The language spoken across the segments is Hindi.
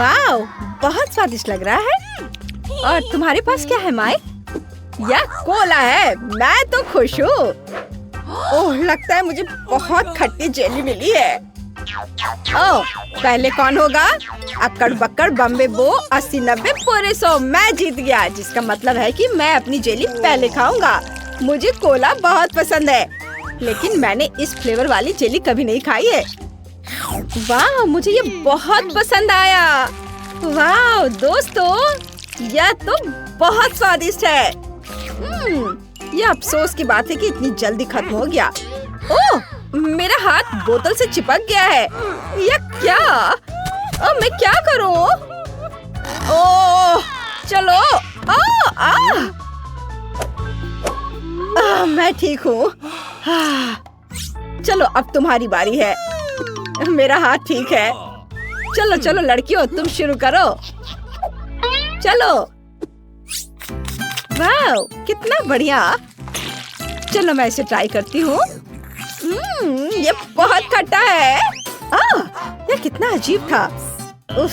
वाह, बहुत स्वादिष्ट लग रहा है। और तुम्हारे पास क्या है माई? यह कोला है। मैं तो खुश हूँ। ओह, लगता है मुझे बहुत खट्टी जेली मिली है। ओह, पहले कौन होगा? अक्कड़ बक्कड़ बम्बे बो 80-90 पूरे 100। मैं जीत गया, जिसका मतलब है कि मैं अपनी जेली पहले खाऊंगा। मुझे कोला बहुत पसंद है, लेकिन मैंने इस फ्लेवर वाली जेली कभी नहीं खाई है। वाह, मुझे ये बहुत पसंद आया। वाह दोस्तों, यह तो बहुत स्वादिष्ट है। यह अफसोस की बात है कि इतनी जल्दी खत्म हो गया। ओह, मेरा हाथ बोतल से चिपक गया है। यह क्या? अब मैं क्या करूं? ओह, चलो। मैं ठीक हूँ। चलो, अब तुम्हारी बारी है। मेरा हाथ ठीक है। चलो चलो लड़कियों, तुम शुरू करो। चलो। वाह, कितना बढ़िया। चलो मैं इसे ट्राई करती हूँ। ये बहुत खट्टा है। यह कितना अजीब था। उफ,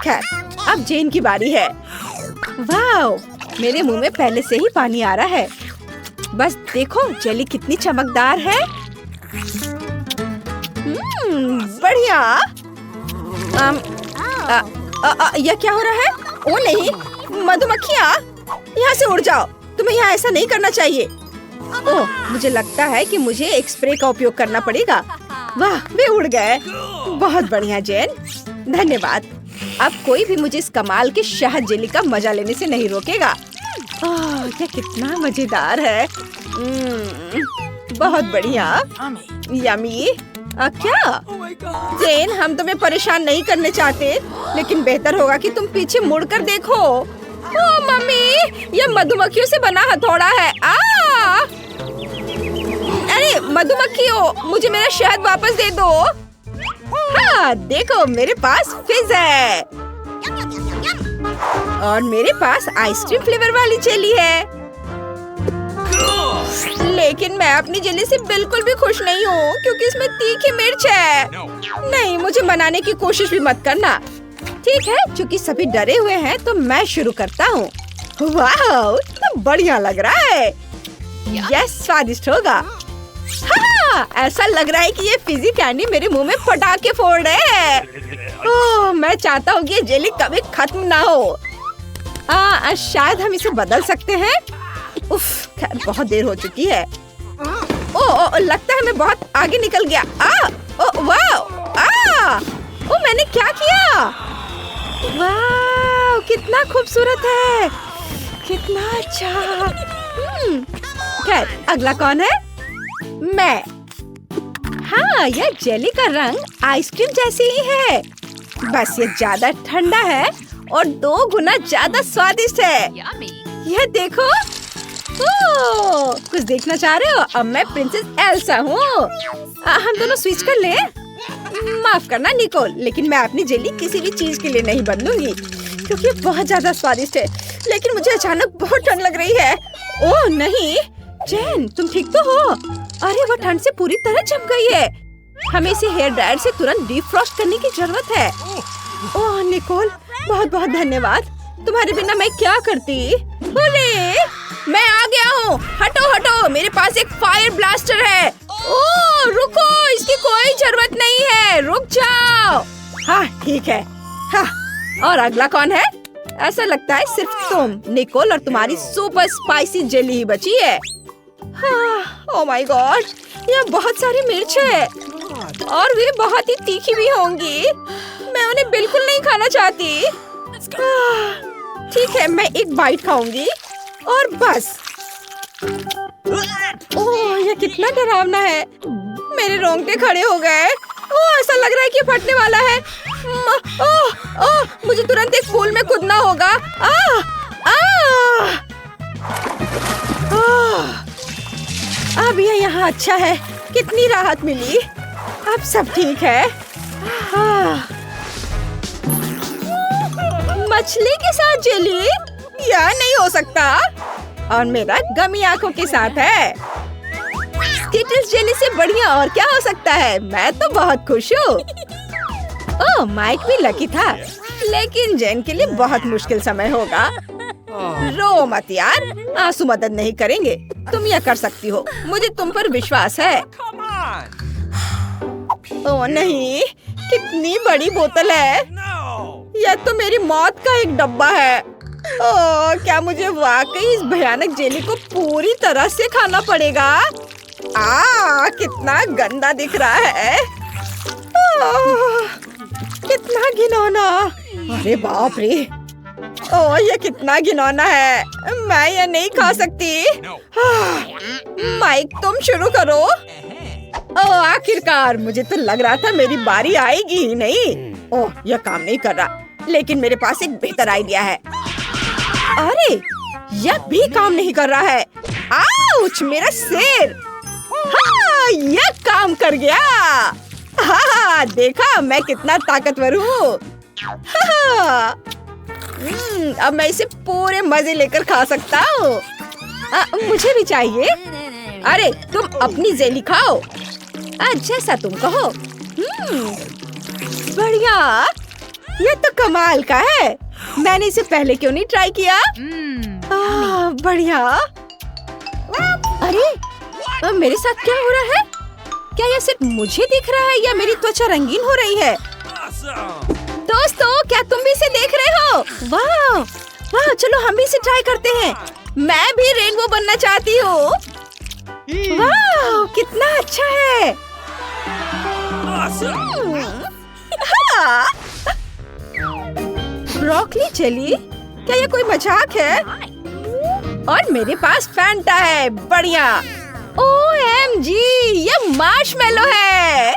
खैर, अब जेन की बारी है। वाह, मेरे मुंह में पहले से ही पानी आ रहा है। बस देखो जेली कितनी चमकदार है। बढ़िया। यह क्या हो रहा है? ओ नहीं, मधुमक्खियाँ, यहाँ से उड़ जाओ। तुम्हें यहाँ ऐसा नहीं करना चाहिए। ओह, मुझे लगता है कि मुझे एक स्प्रे का उपयोग करना पड़ेगा। वाह, वे उड़ गए। बहुत बढ़िया जेन, धन्यवाद। अब कोई भी मुझे इस कमाल के शहद जेली का मजा लेने से नहीं रोकेगा। यह कितना मजेदार है। बहुत बढ़िया। यम्मी। क्या? जेन, हम तुम्हें परेशान नहीं करने चाहते, लेकिन बेहतर होगा कि तुम पीछे मुड़कर देखो। ओह मम्मी, यह मधुमक्खियों से बना हथौड़ा है। अरे मधुमक्खियों, मुझे मेरा शहद वापस दे दो। हाँ, देखो मेरे पास फिज है और मेरे पास आइसक्रीम फ्लेवर वाली जेली है। लेकिन मैं अपनी जेली से बिल्कुल भी खुश नहीं हूँ, क्योंकि इसमें तीखी मिर्च है। नहीं, मुझे मनाने की कोशिश भी मत करना। ठीक है, क्योंकि सभी डरे हुए हैं तो मैं शुरू करता हूँ। वाह, तो बढ़िया लग रहा है। यह स्वादिष्ट होगा। हाँ, ऐसा लग रहा है कि ये फिजी कैंडी मेरे मुंह में पटाखे फोड़ रहे हैं। ओह, मैं चाहता हूँ कि ये जेली कभी खत्म ना हो। शायद हम इसे बदल सकते हैं। उफ, खैर बहुत देर हो चुकी है। ओह, लगता है मैं बहुत आगे निकल गया। वाह, मैंने क्या किया? वाह, कितना खूबसूरत है, कितना अच्छा। खैर, अगला कौन है? मैं। हाँ, यह जेली का रंग आइसक्रीम जैसी ही है, बस ये ज्यादा ठंडा है और 2 गुना ज्यादा स्वादिष्ट है। यह देखो। कुछ देखना चाह रहे हो? अब मैं प्रिंसेस एल्सा हूँ। हम दोनों स्विच कर ले। माफ करना निकोल, लेकिन मैं अपनी जेली किसी भी चीज के लिए नहीं बदलूंगी, क्योंकि ये बहुत ज्यादा स्वादिष्ट है। लेकिन मुझे अचानक बहुत ठंड लग रही है। ओह नहीं, जेन, तुम ठीक तो हो? अरे वो ठंड से पूरी तरह जम गई है। हमें इसे हेयर ड्रायर से तुरंत डीफ्रॉस्ट करने की जरूरत है। ओह निकोल, बहुत बहुत धन्यवाद। तुम्हारे बिना मैं क्या करती? बोले, मैं आ गया हूँ। हटो हटो, मेरे पास एक फायर ब्लास्टर है। ओह रुको, इसकी कोई जरूरत नहीं है, रुक जाओ। हाँ ठीक है। हाँ, और अगला कौन है? ऐसा लगता है सिर्फ तुम, निकोल, और तुम्हारी सुपर स्पाइसी जेली ही बची है। हाँ, ओह माय गॉड, यह बहुत सारी मिर्च है और वे बहुत ही तीखी भी होंगी। मैं उन्हें बिल्कुल नहीं खाना चाहती। ठीक है, मैं एक बाइट खाऊंगी और बस। ओह, यह कितना डरावना है। मेरे रोंगटे खड़े हो गए। ओह, ऐसा लग रहा है कि फटने वाला है। ओह, मुझे तुरंत एक पूल में कूदना होगा। अब यह यहाँ अच्छा है, कितनी राहत मिली। अब सब ठीक है। मछली के साथ जेली? यह नहीं हो सकता। और मेरा गमी आंखों के साथ है। स्किटल्स जेली से बढ़िया और क्या हो सकता है। मैं तो बहुत खुश हूँ। ओह, माइक भी लकी था, लेकिन जेन के लिए बहुत मुश्किल समय होगा। रो मत यार, आंसू मदद नहीं करेंगे। तुम यह कर सकती हो, मुझे तुम पर विश्वास है। ओह नहीं, कितनी बड़ी बोतल है। यह तो मेरी मौत का एक डब्बा है। ओह, क्या मुझे वाकई इस भयानक जेली को पूरी तरह से खाना पड़ेगा? कितना गंदा दिख रहा है। कितना घिनौना। अरे बाप रे, ओह ये कितना घिनौना है। मैं ये नहीं खा सकती। माइक तुम शुरू करो। ओह आखिरकार, मुझे तो लग रहा था मेरी बारी आएगी ही नहीं। ओह यह काम नहीं कर रहा, लेकिन मेरे पास एक बेहतर आइडिया है। अरे यह भी काम नहीं कर रहा है। आउच, मेरा सिर। हाँ, यह काम कर गया। हाँ, देखा मैं कितना ताकतवर हूँ। अब मैं इसे पूरे मजे लेकर खा सकता हूँ। मुझे भी चाहिए। अरे तुम अपनी जेली खाओ, जैसा तुम कहो। बढ़िया, ये तो कमाल का है। मैंने इसे पहले क्यों नहीं ट्राई किया? बढ़िया। अरे मेरे साथ क्या हो रहा है? क्या यह सिर्फ मुझे दिख रहा है या मेरी त्वचा रंगीन हो रही है? दोस्तों, क्या तुम भी इसे देख रहे हो? वाह वाह, चलो हम भी इसे ट्राई करते हैं। मैं भी रेनबो बनना चाहती हूँ। वाह, कितना अच्छा है। ब्रोकली जेली, क्या ये कोई मजाक है? और मेरे पास फैंटा है। बढ़िया। OMG, ये मार्शमेलो है।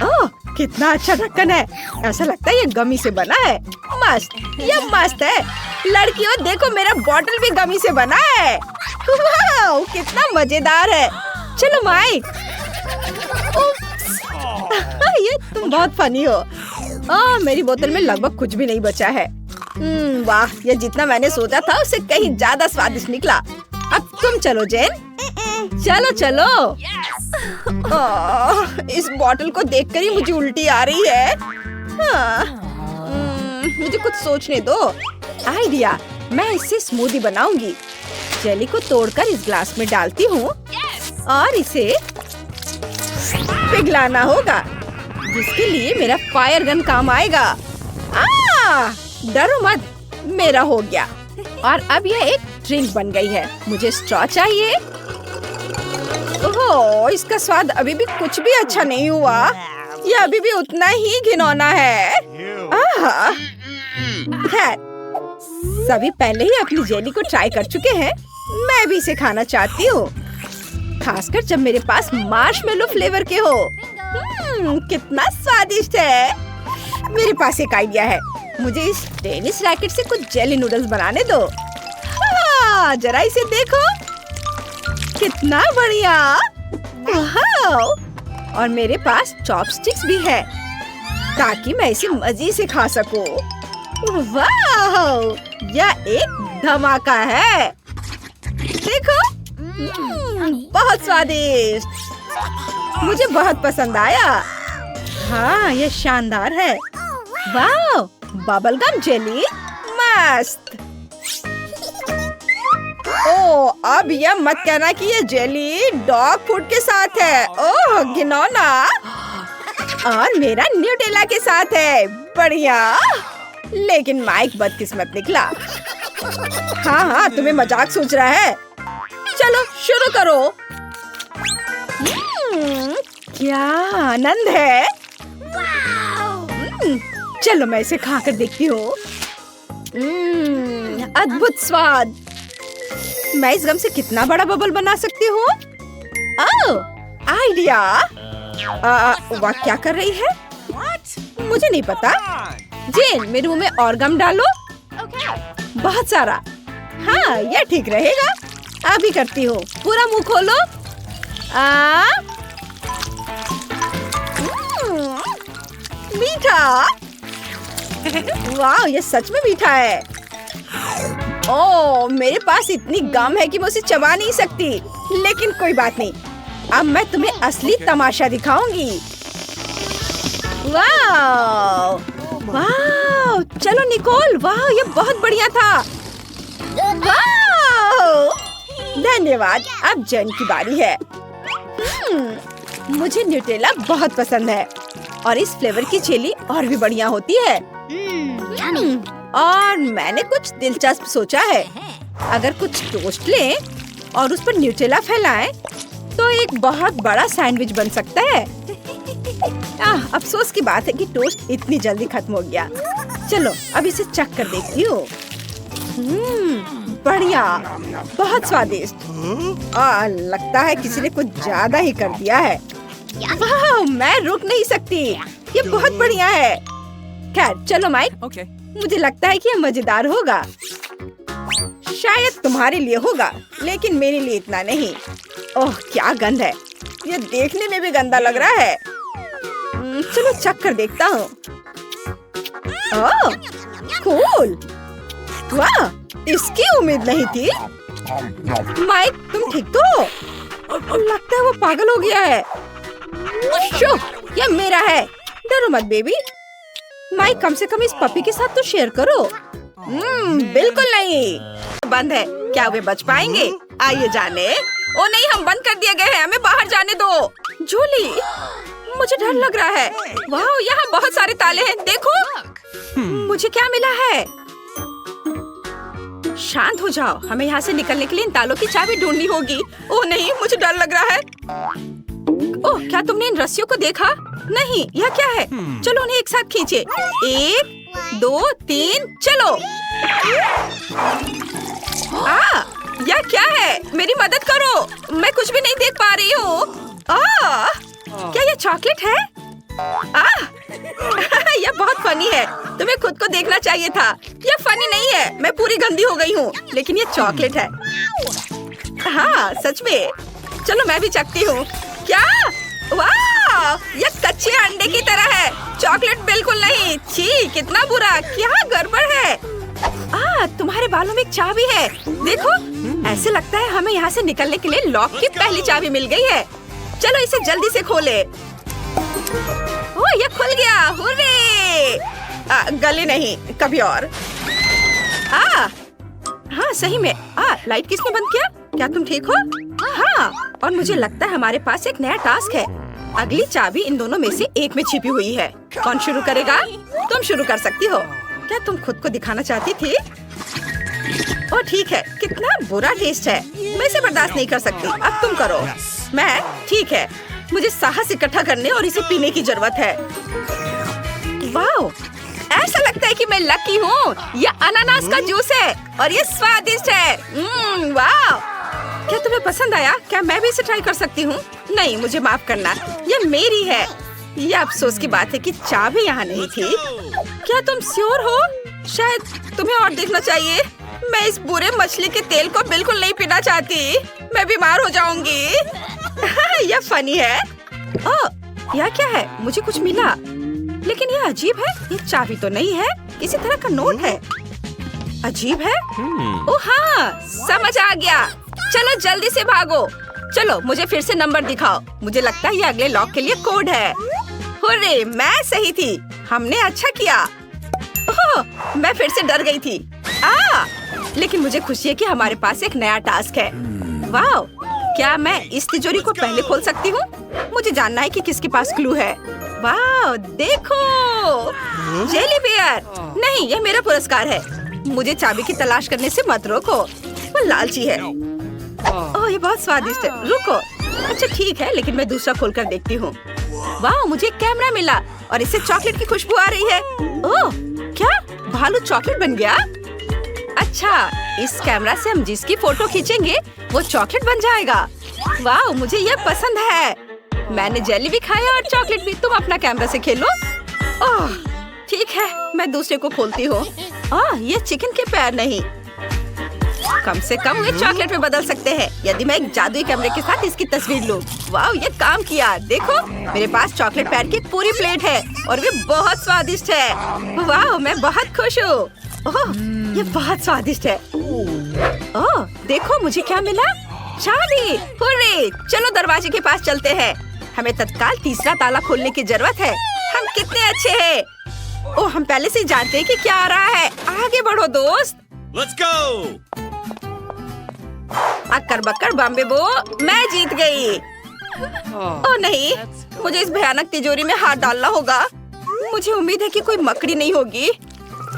ओह, कितना अच्छा ढक्कन है। ऐसा लगता है ये गमी से बना है। मस्त, ये मस्त है। लड़कियों देखो, मेरा बॉटल भी गमी से बना है। वाह, कितना मजेदार है। चलो माइक। ये तुम बहुत फनी हो। मेरी बोतल में लगभग कुछ भी नहीं बचा है। वाह, ये जितना मैंने सोचा था उससे कहीं ज्यादा स्वादिष्ट निकला। अब तुम चलो जेन। चलो चलो। इस बॉटल को देखकर ही मुझे उल्टी आ रही है। मुझे कुछ सोचने दो। आइडिया, मैं इससे स्मूदी बनाऊंगी। जेली को तोड़कर इस ग्लास में डालती हूँ और इसे पिघलाना होगा, जिसके लिए मेरा फायर गन काम आएगा। डरो मत, मेरा हो गया। और अब यह एक ड्रिंक बन गई है। मुझे स्ट्रॉ चाहिए। ओह, इसका स्वाद अभी भी कुछ भी अच्छा नहीं हुआ। यह अभी भी उतना ही घिनौना है। खैर, सभी पहले ही अपनी जेली को ट्राई कर चुके हैं। मैं भी इसे खाना चाहती हूँ, खासकर जब मेरे पास मार्शमेलो फ्लेवर के हो। कितना स्वादिष्ट है। मेरे पास एक आइडिया है। मुझे इस टेनिस रैकेट से कुछ जेली नूडल्स बनाने दो। जरा इसे देखो, कितना बढ़िया। और मेरे पास चॉपस्टिक्स भी है, ताकि मैं इसे मजे से खा सकूं। वाह, यह एक धमाका है। देखो, बहुत स्वादिष्ट। मुझे बहुत पसंद आया। हाँ, यह शानदार है। वाह, बबल गम जेली, मस्त। ओह, अब यह मत कहना कि ये जेली डॉग फूड के साथ है। ओह, घिनौना। और मेरा न्यूटेला के साथ है। बढ़िया। लेकिन माइक बदकिस्मत निकला। हाँ, तुम्हें मजाक सोच रहा है। चलो शुरू करो। क्या आनंद है। चलो मैं इसे खाकर देखती हूँ। अद्भुत स्वाद। मैं इस गम से कितना बड़ा बबल बना सकती हूँ? आइडिया। वाह, क्या कर रही है? मुझे नहीं पता। जेन, मेरे मुंह में और गम डालो। बहुत सारा। हाँ, यह ठीक रहेगा। अभी करती हूँ। पूरा मुंह खोलो। मीठा। वाह, ये सच में मीठा है। ओह, मेरे पास इतनी गम है कि मैं उसे चबा नहीं सकती। लेकिन कोई बात नहीं, अब मैं तुम्हें असली तमाशा दिखाऊंगी। वाह वाह, चलो निकोल, वाह ये बहुत बढ़िया था। वाह धन्यवाद, अब जैन की बारी है। मुझे न्यूटेला बहुत पसंद है और इस फ्लेवर की जेली और भी बढ़िया होती है। और मैंने कुछ दिलचस्प सोचा है। अगर कुछ टोस्ट लें और उस पर न्यूटेला फैलाएं तो एक बहुत बड़ा सैंडविच बन सकता है। अफसोस की बात है कि टोस्ट इतनी जल्दी खत्म हो गया। चलो अब इसे चख कर देखती हूँ। बढ़िया, बहुत स्वादिष्ट। लगता है किसी ने कुछ ज्यादा ही कर दिया है। वाह, मैं रुक नहीं सकती, ये बहुत बढ़िया है। खैर चलो माइक, मुझे लगता है कि यह मजेदार होगा। शायद तुम्हारे लिए होगा, लेकिन मेरे लिए इतना नहीं। ओह क्या गंध है, ये देखने में भी गंदा लग रहा है। चलो चख कर देखता हूँ। ओह कूल, वाह इसकी उम्मीद नहीं थी। माइक तुम ठीक तो? लगता है वो पागल हो गया है। शो, ये मेरा है, डरो मत बेबी। माइक कम से कम इस पपी के साथ तो शेयर करो। बिल्कुल नहीं, बंद है। क्या वे बच पाएंगे? आइए जाने। ओ नहीं, हम बंद कर दिए गए हैं, हमें बाहर जाने दो। जूली, मुझे डर लग रहा है। वाह यहाँ बहुत सारे ताले हैं, देखो। मुझे क्या मिला है? शांत हो जाओ, हमें यहाँ से निकलने के लिए इन तालों की चाबी ढूंढनी होगी। ओह नहीं, मुझे डर लग रहा है। ओह क्या तुमने इन रस्सियों को देखा? नहीं, यह क्या है? चलो उन्हें एक साथ खींचे। 1 2 3 चलो। यह क्या है? मेरी मदद करो, मैं कुछ भी नहीं देख पा रही हूँ। क्या यह चॉकलेट है? यह बहुत फनी है, तुम्हें खुद को देखना चाहिए था। यह फनी नहीं है, मैं पूरी गंदी हो गई हूँ, लेकिन यह चॉकलेट है। हाँ सच में। चलो मैं भी चखती हूँ। क्या? वाह, यह कच्चे अंडे की तरह है। चॉकलेट बिल्कुल नहीं। छी, कितना बुरा, क्या गड़बड़ है। तुम्हारे बालों में एक चाबी है, देखो। ऐसे लगता है हमें यहाँ से निकलने के लिए लॉक की पहली चाबी मिल गई है। चलो इसे जल्दी से खोले। ओह ये खुल गया, हुर्रे। गले नहीं, कभी और। हाँ सही में। लाइट किसने बंद किया? क्या तुम ठीक हो? हाँ, और मुझे लगता है हमारे पास एक नया टास्क है। अगली चाबी इन दोनों में से एक में छिपी हुई है। कौन शुरू करेगा? तुम शुरू कर सकती हो। क्या तुम खुद को दिखाना चाहती थी? ओह ठीक है, कितना बुरा टेस्ट है, मैं इसे बर्दाश्त नहीं कर सकती। अब तुम करो। मैं? ठीक है, मुझे साहस इकट्ठा करने और इसे पीने की जरूरत है। वाह, ऐसा लगता है कि मैं लकी हूँ। यह अनानास का जूस है और ये स्वादिष्ट है। वाह, क्या तुम्हें पसंद आया? क्या मैं भी इसे ट्राई कर सकती हूँ? नहीं, मुझे माफ करना, ये मेरी है। यह अफसोस की बात है कि चाबी यहाँ नहीं थी। क्या तुम श्योर हो? शायद तुम्हें और देखना चाहिए। मैं इस बुरे मछली के तेल को बिल्कुल नहीं पीना चाहती, मैं बीमार हो जाऊंगी। यह फनी है। यह क्या है? मुझे कुछ मिला, लेकिन यह अजीब है। ये चाबी तो नहीं है, किसी तरह का नोट है। अजीब है। ओह हाँ, समझ आ गया। चलो जल्दी से भागो। चलो मुझे फिर से नंबर दिखाओ। मुझे लगता है ये अगले लॉक के लिए कोड है। हुर्रे, मैं सही थी, हमने अच्छा किया। ओह, मैं फिर से डर गई थी। लेकिन मुझे खुशी है कि हमारे पास एक नया टास्क है। वाह, क्या मैं इस तिजोरी को पहले खोल सकती हूँ? मुझे जानना है कि किसके पास क्लू है। वाह देखो, जेली बियर। नहीं, यह मेरा पुरस्कार है। मुझे चाबी की तलाश करने से मत रोको, वो लालची है। ओह ये बहुत स्वादिष्ट है। रुको, अच्छा ठीक है, लेकिन मैं दूसरा खोल कर देखती हूँ। वाह, मुझे कैमरा मिला और इससे चॉकलेट की खुशबू आ रही है। ओह क्या, भालू चॉकलेट बन गया? अच्छा, इस कैमरा से हम जिसकी फोटो खींचेंगे वो चॉकलेट बन जाएगा। वाह, मुझे यह पसंद है। मैंने जेली भी खाया और चॉकलेट भी। तुम अपना कैमरा से खेलो। ओह ठीक है, मैं दूसरे को खोलती हूँ। ये चिकन के पैर नहीं, कम से कम वे चॉकलेट में बदल सकते हैं यदि मैं एक जादुई कैमरे के साथ इसकी तस्वीर लूं। वाह, ये काम किया। देखो, मेरे पास चॉकलेट पैर की एक पूरी प्लेट है और वे बहुत स्वादिष्ट है। वाह, मैं बहुत खुश हूँ। ओह, ये बहुत स्वादिष्ट है। ओह, देखो मुझे क्या मिला? चाबी। हुर्रे, चलो दरवाजे के पास चलते हैं। हमें तत्काल तीसरा ताला खोलने की जरूरत है। हम कितने अच्छे हैं। ओ, हम पहले से ही जानते हैं कि क्या आ रहा है। आगे बढ़ो दोस्त। Let's go! Occur Bakkar Bombay बो, मैं जीत गई। ओ नहीं, मुझे इस भयानक तिजोरी में हाथ डालना होगा। मुझे उम्मीद है कि कोई मकड़ी नहीं होगी।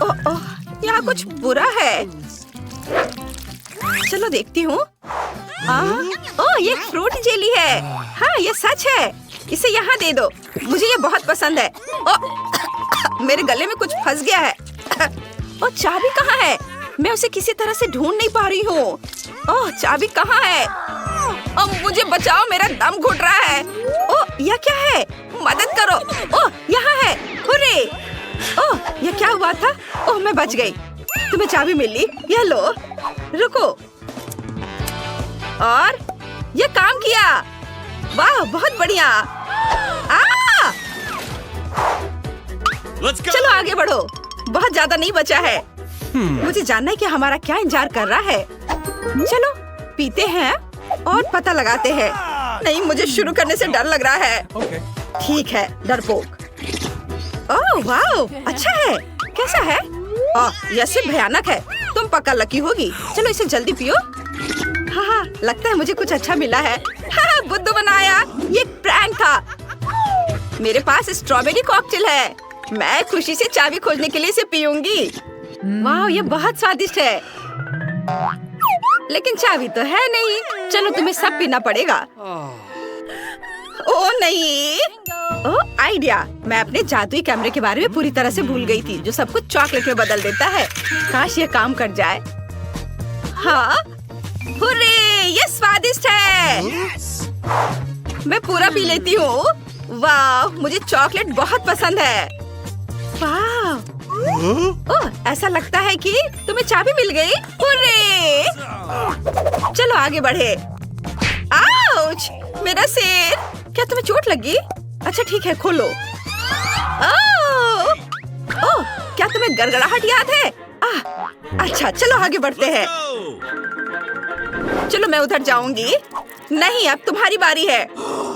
ओह, यहाँ कुछ बुरा है। चलो देखती हूँ। ओह, ये फ्रूट जेली है। हाँ, ये सच है। इसे यहाँ दे दो, मुझे ये बहुत पसंद है। ओह, मेरे गले में कुछ फंस गया है। ओह, चाबी कहाँ है? मैं उसे किसी तरह से ढूंढ नहीं पा रही हूँ। ओह, चाबी कहाँ है? ओह, मुझे बचाओ, मेरा दम घुट रहा है। ओह, यह क्या है? मदद करो। ओह, यहाँ है। हुर्रे! ओह, यह क्या हुआ था? ओह, मैं बच गई। तुम्हें चाबी मिली? यह लो। रुको। और यह काम किया। वाह, बहुत बढ़िया। चलो आगे बढ़ो, बहुत ज्यादा नहीं बचा है। मुझे जानना है कि हमारा क्या इंतजार कर रहा है। चलो पीते हैं और पता लगाते हैं। नहीं, मुझे शुरू करने से डर लग रहा है। ठीक है, डरपोक। ओह वाह, अच्छा है। कैसा है? ओह, यह सिर्फ भयानक है। तुम पक्का लकी होगी। चलो इसे जल्दी पियो। हाँ, लगता है मुझे कुछ अच्छा मिला है। हाँ, बुद्धू बनाया। ये प्रैंक था। मेरे पास स्ट्रॉबेरी कॉकटेल है। मैं खुशी से चाबी खोजने के लिए इसे पीऊंगी। वाह, ये बहुत स्वादिष्ट है। लेकिन चाबी तो है नहीं। चलो तुम्हें सब पीना पड़ेगा। ओह नहीं। ओह, आइडिया। मैं अपने जादुई कैमरे के बारे में पूरी तरह से भूल गई थी, जो सब कुछ चॉकलेट में बदल देता है। काश ये काम कर जाए। हाँ, हुर्रे, ये स्वादिष्ट है। मैं पूरा पी लेती हूँ। वाह, मुझे चॉकलेट बहुत पसंद है। वाह, ओह, ऐसा लगता है कि तुम्हें चाबी मिल गई। हुर्रे! चलो आगे बढ़े। आउच! मेरा सिर। क्या तुम्हें चोट लगी? अच्छा ठीक है, खोलो। ओह! ओह, क्या तुम्हें गड़गड़ाहट याद है? अच्छा, चलो आगे बढ़ते हैं। चलो मैं उधर जाऊंगी। नहीं, अब तुम्हारी बारी है।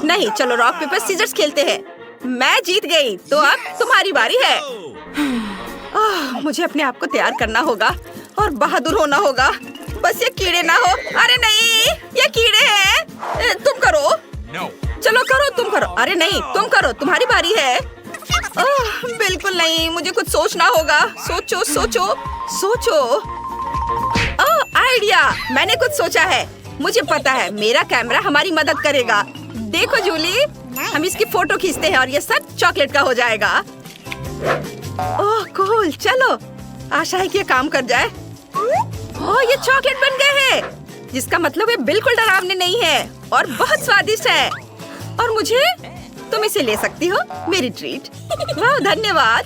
नहीं, चलो रॉक पेपर सीजर्स खेलते हैं। मैं जीत गई, तो अब तुम्हारी बारी है। मुझे अपने आप को तैयार करना होगा और बहादुर होना होगा। बस ये कीड़े ना हो। अरे नहीं, ये कीड़े हैं। तुम करो। No. चलो करो, तुम करो। अरे नहीं, तुम करो, तुम्हारी बारी है। बिल्कुल नहीं, मुझे कुछ सोचना होगा। सोचो सोचो सोचो। आइडिया, मैंने कुछ सोचा है। मुझे पता है, मेरा कैमरा हमारी मदद करेगा। देखो जूली, हम इसकी फोटो खींचते हैं और ये सब चॉकलेट का हो जाएगा। ओह कूल, चलो। आशा है कि ये काम कर जाए। ओह, ये चॉकलेट बन गए हैं, जिसका मतलब ये बिल्कुल डरावने नहीं है और बहुत स्वादिष्ट है। और मुझे, तुम इसे ले सकती हो, मेरी ट्रीट। वाह, धन्यवाद।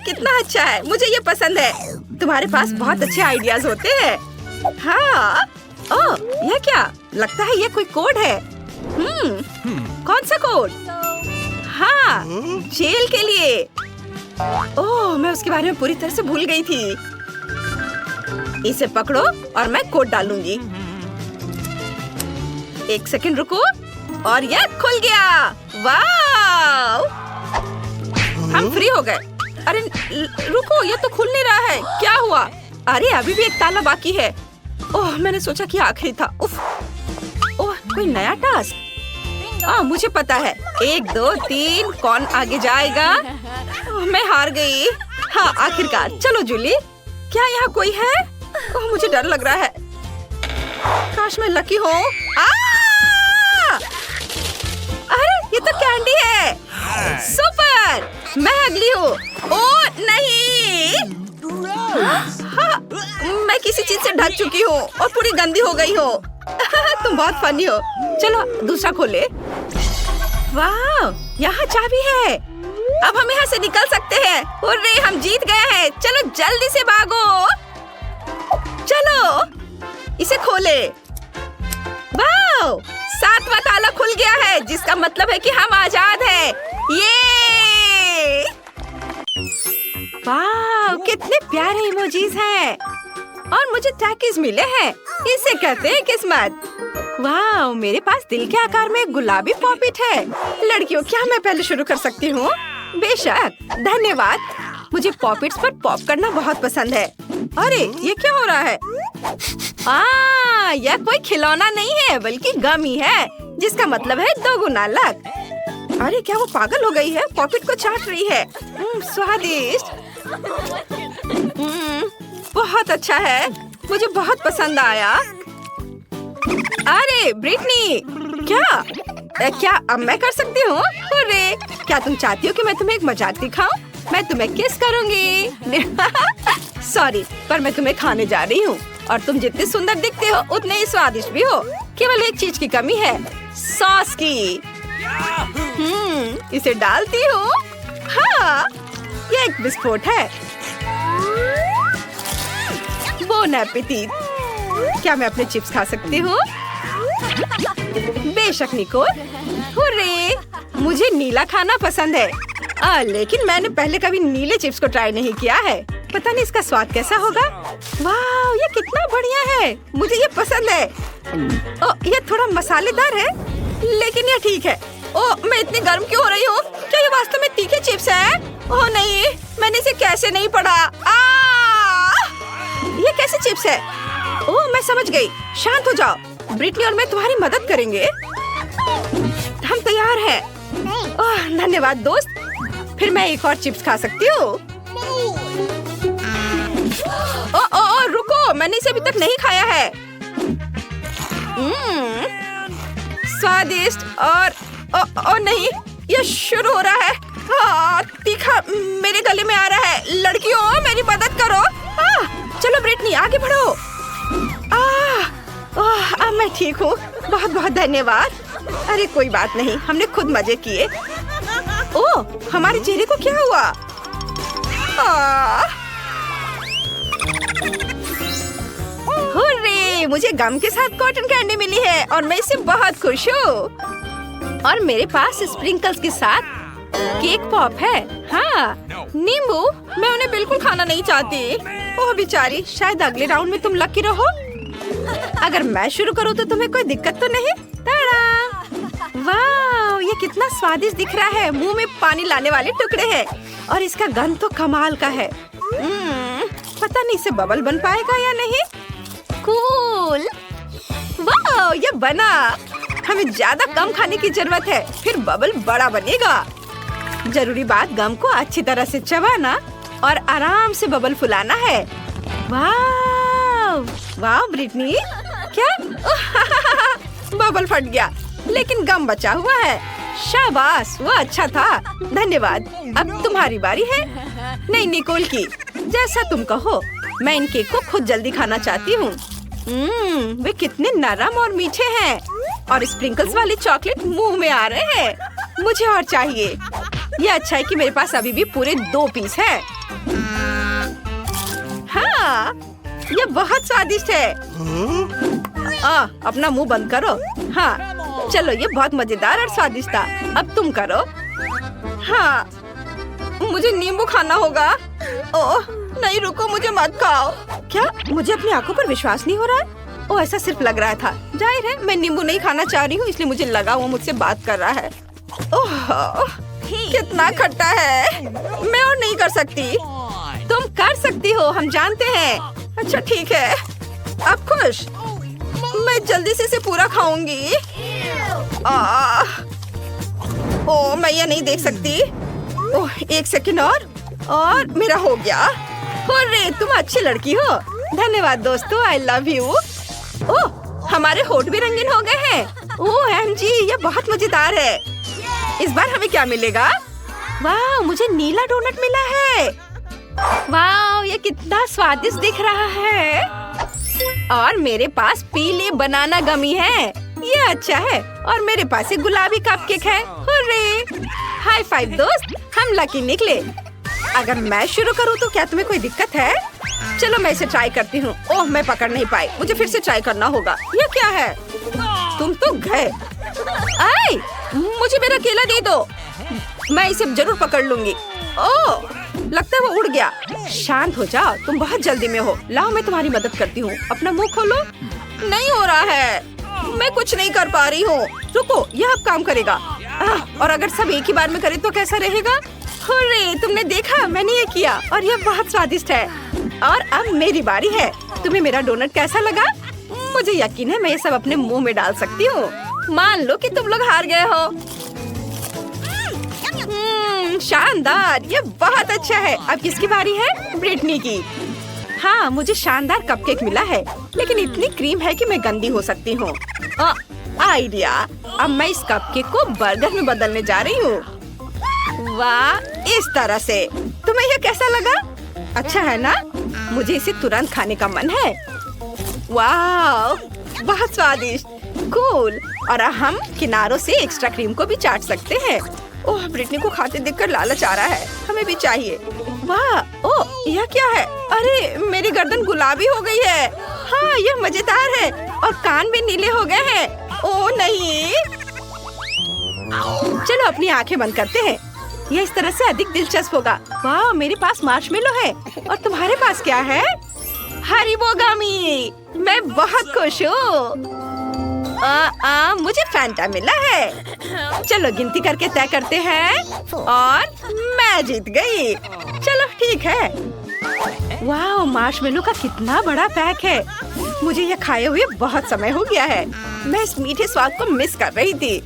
कितना अच्छा है, मुझे ये पसंद है। तुम्हारे पास बहुत अच्छे आइडियाज होते हैं। हाँ। ओह, यह क्या? लगता है ये कोई कोड है। कौन सा कोड? हाँ, जेल के लिए। ओह, मैं उसके बारे में पूरी तरह से भूल गई थी। इसे पकड़ो और मैं कोड डालूंगी। एक सेकंड रुको और यह खुल गया। वाव! हम फ्री हो गए। अरे रुको, ये तो खुल नहीं रहा है। क्या हुआ? अरे अभी भी एक ताला बाकी है। ओह, मैंने सोचा कि आखिरी था। उफ। ओह, कोई नया टास्क। मुझे पता है। 1 2 3, कौन आगे जाएगा? मैं हार गई। हाँ, आखिरकार। चलो जूली, क्या यहाँ कोई है? ओह, मुझे डर लग रहा है। काश मैं लकी हूँ। अरे ये तो कैंडी है। सुपर, मैं अगली हूँ। ओह नहीं। हाँ, मैं किसी चीज से ढक चुकी हूँ और पूरी गंदी हो गई हूँ। तुम बहुत फनी हो। चलो दूसरा खोले। वाह, यहाँ चाबी है। अब हम यहाँ से निकल सकते हैं। हुर्रे, हम जीत गए हैं। चलो जल्दी से भागो। चलो इसे खोले। वाह, 7वां ताला खुल गया है, जिसका मतलब है कि हम आजाद हैं। ये वाह, कितने प्यारे इमोजीज हैं। और मुझे टैकीज मिले हैं। इसे कहते हैं किस्मत। वाह, मेरे पास दिल के आकार में एक गुलाबी पॉपिट है। लड़कियों, क्या मैं पहले शुरू कर सकती हूँ? बेशक, धन्यवाद। मुझे पॉपिट्स पर पॉप करना बहुत पसंद है। अरे ये क्या हो रहा है? यह कोई खिलौना नहीं है बल्कि गमी है, जिसका मतलब है 2 गुना लक। अरे क्या वो पागल हो गई है? पॉपिट को चाट रही है। स्वादिष्ट। बहुत अच्छा है, मुझे बहुत पसंद आया। अरे ब्रिटनी, क्या अब मैं कर सकती हूँ? अरे क्या तुम चाहती हो कि मैं तुम्हें एक मजाक दिखाऊं? मैं तुम्हें किस करूंगी। सॉरी, पर मैं तुम्हें खाने जा रही हूँ और तुम जितने सुंदर दिखते हो उतने ही स्वादिष्ट भी हो। केवल एक चीज की कमी है, सॉस की। इसे डालती हूँ। हाँ, ये एक विस्फोट है। Bone appétit. क्या मैं अपने चिप्स खा सकती हूँ? बेशक निकोल। हुर्रे, मुझे नीला खाना पसंद है। लेकिन मैंने पहले कभी नीले चिप्स को ट्राई नहीं किया है। पता नहीं इसका स्वाद कैसा होगा। वाह, ये कितना बढ़िया है, मुझे ये पसंद है। ये थोड़ा मसालेदार है, लेकिन ये ठीक है। मैं इतनी गर्म क्यों हो रही हूँ? क्या ये वास्तव में तीखे चिप्स है? ओह नहीं, मैंने इसे कैसे नहीं पढ़ा। ये कैसे चिप्स है? मैं समझ गई। शांत हो जाओ, ब्रिटनी और मैं तुम्हारी मदद करेंगे। हम तैयार हैं। धन्यवाद दोस्त। फिर मैं एक और चिप्स खा सकती हूँ। रुको, मैंने इसे अभी तक नहीं खाया है। स्वादिष्ट और नहीं, यह शुरू हो रहा है। तीखा मेरे गले में आ रहा है। लड़कियों, मेरी मदद करो। चलो ब्रिटनी, आगे बढ़ो। अब मैं ठीक हूँ। बहुत बहुत धन्यवाद। अरे कोई बात नहीं, हमने खुद मजे किए। हमारे चेहरे को क्या हुआ? हुर्रे, मुझे गम के साथ कॉटन कैंडी मिली है और मैं इससे बहुत खुश हूँ। और मेरे पास स्प्रिंकल्स के साथ केक पॉप है। हाँ, नींबू। मैं उन्हें बिल्कुल खाना नहीं चाहती। ओह बेचारी, शायद अगले राउंड में तुम लकी रहो। अगर मैं शुरू करूँ तो तुम्हें कोई दिक्कत तो नहीं? वाह, ये कितना स्वादिष्ट दिख रहा है। मुंह में पानी लाने वाले टुकड़े हैं और इसका गंध तो कमाल का है। पता नहीं इसे बबल बन पाएगा या नहीं। कूल। वाह, ये बना। हमें ज्यादा कम खाने की जरूरत है, फिर बबल बड़ा बनेगा। जरूरी बात गम को अच्छी तरह से चबाना और आराम से बबल फुलाना है। वाह वाह ब्रिटनी, क्या? बबल फट गया, लेकिन गम बचा हुआ है। शाबाश, वो अच्छा था। धन्यवाद। अब तुम्हारी बारी है। नहीं, निकोल की। जैसा तुम कहो। मैं इन केक को खुद जल्दी खाना चाहती हूँ। वे कितने नरम और मीठे हैं और स्प्रिंकल्स वाले चॉकलेट मुंह में आ रहे हैं। मुझे और चाहिए। ये अच्छा है कि मेरे पास अभी भी पूरे 2 पीस है। हाँ, ये बहुत स्वादिष्ट है। अपना मुंह बंद करो। हाँ, चलो, ये बहुत मजेदार और स्वादिष्ट था। अब तुम करो। हाँ, मुझे नींबू खाना होगा। ओह नहीं, रुको, मुझे मत खाओ। क्या मुझे अपनी आंखों पर विश्वास नहीं हो रहा है? ऐसा सिर्फ लग रहा था। जाहिर है मैं नींबू नहीं खाना चाह रही हूँ, इसलिए मुझे लगा वो मुझसे बात कर रहा है। ओह, कितना खट्टा है। मैं और नहीं कर सकती। तुम कर सकती हो, हम जानते हैं। अच्छा ठीक है, अब खुश? मैं जल्दी से इसे पूरा खाऊंगी। मैं ये नहीं देख सकती। एक सेकंड और मेरा हो गया। अरे तुम अच्छी लड़की हो। धन्यवाद दोस्तों, आई लव यू। हमारे होठ भी रंगीन हो गए हैं। एमजी, ये बहुत मजेदार है। इस बार हमें क्या मिलेगा? वाह, मुझे नीला डोनट मिला है। वाह, ये कितना स्वादिष्ट दिख रहा है। और मेरे पास पीले बनाना गमी है। ये अच्छा है। और मेरे पास एक गुलाबी कपकेक है। हुर्रे! हाई फाइव दोस्त, हम लकी निकले। अगर मैं शुरू करूँ तो क्या तुम्हें कोई दिक्कत है? चलो मैं इसे ट्राई करती हूँ। मैं पकड़ नहीं पाई, मुझे फिर से ट्राई करना होगा। ये क्या है? तुम तो गए। मुझे मेरा केला दे दो, मैं इसे जरूर पकड़ लूंगी। लगता है वो उड़ गया। शांत हो जाओ, तुम बहुत जल्दी में हो। लाओ मैं तुम्हारी मदद करती हूँ। अपना मुंह खोलो। नहीं हो रहा है, मैं कुछ नहीं कर पा रही हूँ। रुको, यह अब काम करेगा। और अगर सब एक ही बार में करें तो कैसा रहेगा? हुर्रे, तुमने देखा मैंने ये किया और ये बहुत स्वादिष्ट है। और अब मेरी बारी है। तुम्हें मेरा डोनट कैसा लगा? मुझे यकीन है मैं ये सब अपने मुंह में डाल सकती हूँ। मान लो कि तुम लोग हार गए हो। शानदार, ये बहुत अच्छा है। अब किसकी बारी है? ब्रिटनी की। हाँ, मुझे शानदार कपकेक मिला है, लेकिन इतनी क्रीम है कि मैं गंदी हो सकती हूँ। आइडिया, अब मैं इस कपकेक को बर्गर में बदलने जा रही हूँ। वाह, इस तरह से। तुम्हें ये कैसा लगा? अच्छा है ना? मुझे इसे तुरंत खाने का मन है। वाह, बहुत स्वादिष्ट, कूल। और हम किनारों से एक्स्ट्रा क्रीम को भी चाट सकते हैं। ओह, ब्रिटनी को खाते देखकर लालच आ रहा है, हमें भी चाहिए। वाह, ओह, यह क्या है? अरे, मेरी गर्दन गुलाबी हो गई है। हाँ, यह मजेदार है और कान भी नीले हो गए हैं। ओह नहीं, चलो अपनी आंखें बंद करते हैं। यह इस तरह से अधिक दिलचस्प होगा। वाह, मेरे पास मार्शमेलो है और तुम्हारे पास क्या है? हरिबोगामी। मैं बहुत खुश हूँ। मुझे फैंटा मिला है। चलो गिनती करके तय करते हैं और मैं जीत गई। चलो ठीक है। वाह, मार्शमेलो का कितना बड़ा पैक है। मुझे यह खाए हुए बहुत समय हो गया है। मैं इस मीठे स्वाद को मिस कर रही थी।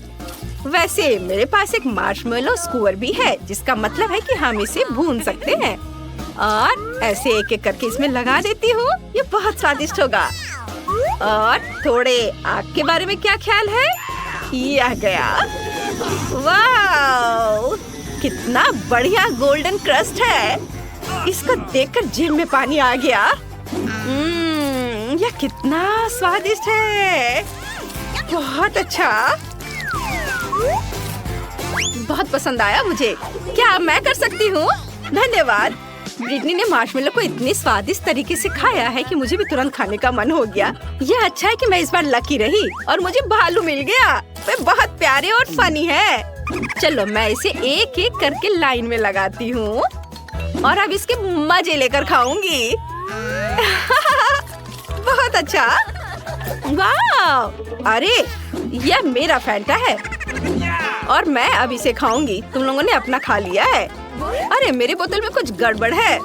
वैसे मेरे पास एक मार्शमेलो स्क्यूअर भी है, जिसका मतलब है कि हम इसे भून सकते हैं। और ऐसे एक एक करके इसमें लगा देती हूँ। ये बहुत स्वादिष्ट होगा। और थोड़े आग के बारे में क्या ख्याल है? यह गया। वाह, कितना बढ़िया गोल्डन क्रस्ट है। इसको देखकर जीभ में पानी आ गया। यह कितना स्वादिष्ट है। बहुत अच्छा, बहुत पसंद आया मुझे। क्या मैं कर सकती हूँ? धन्यवाद। ब्रिटनी ने मार्शमेलो को इतनी स्वादिष्ट तरीके से खाया है कि मुझे भी तुरंत खाने का मन हो गया। यह अच्छा है कि मैं इस बार लकी रही और मुझे भालू मिल गया। वे बहुत प्यारे और फनी है। चलो मैं इसे एक एक करके लाइन में लगाती हूँ और अब इसके मजे लेकर खाऊंगी। बहुत अच्छा। वाह, अरे यह मेरा फैंटा है और मैं अब इसे खाऊंगी। तुम लोगों ने अपना खा लिया है। अरे, मेरे बोतल में कुछ गड़बड़ है।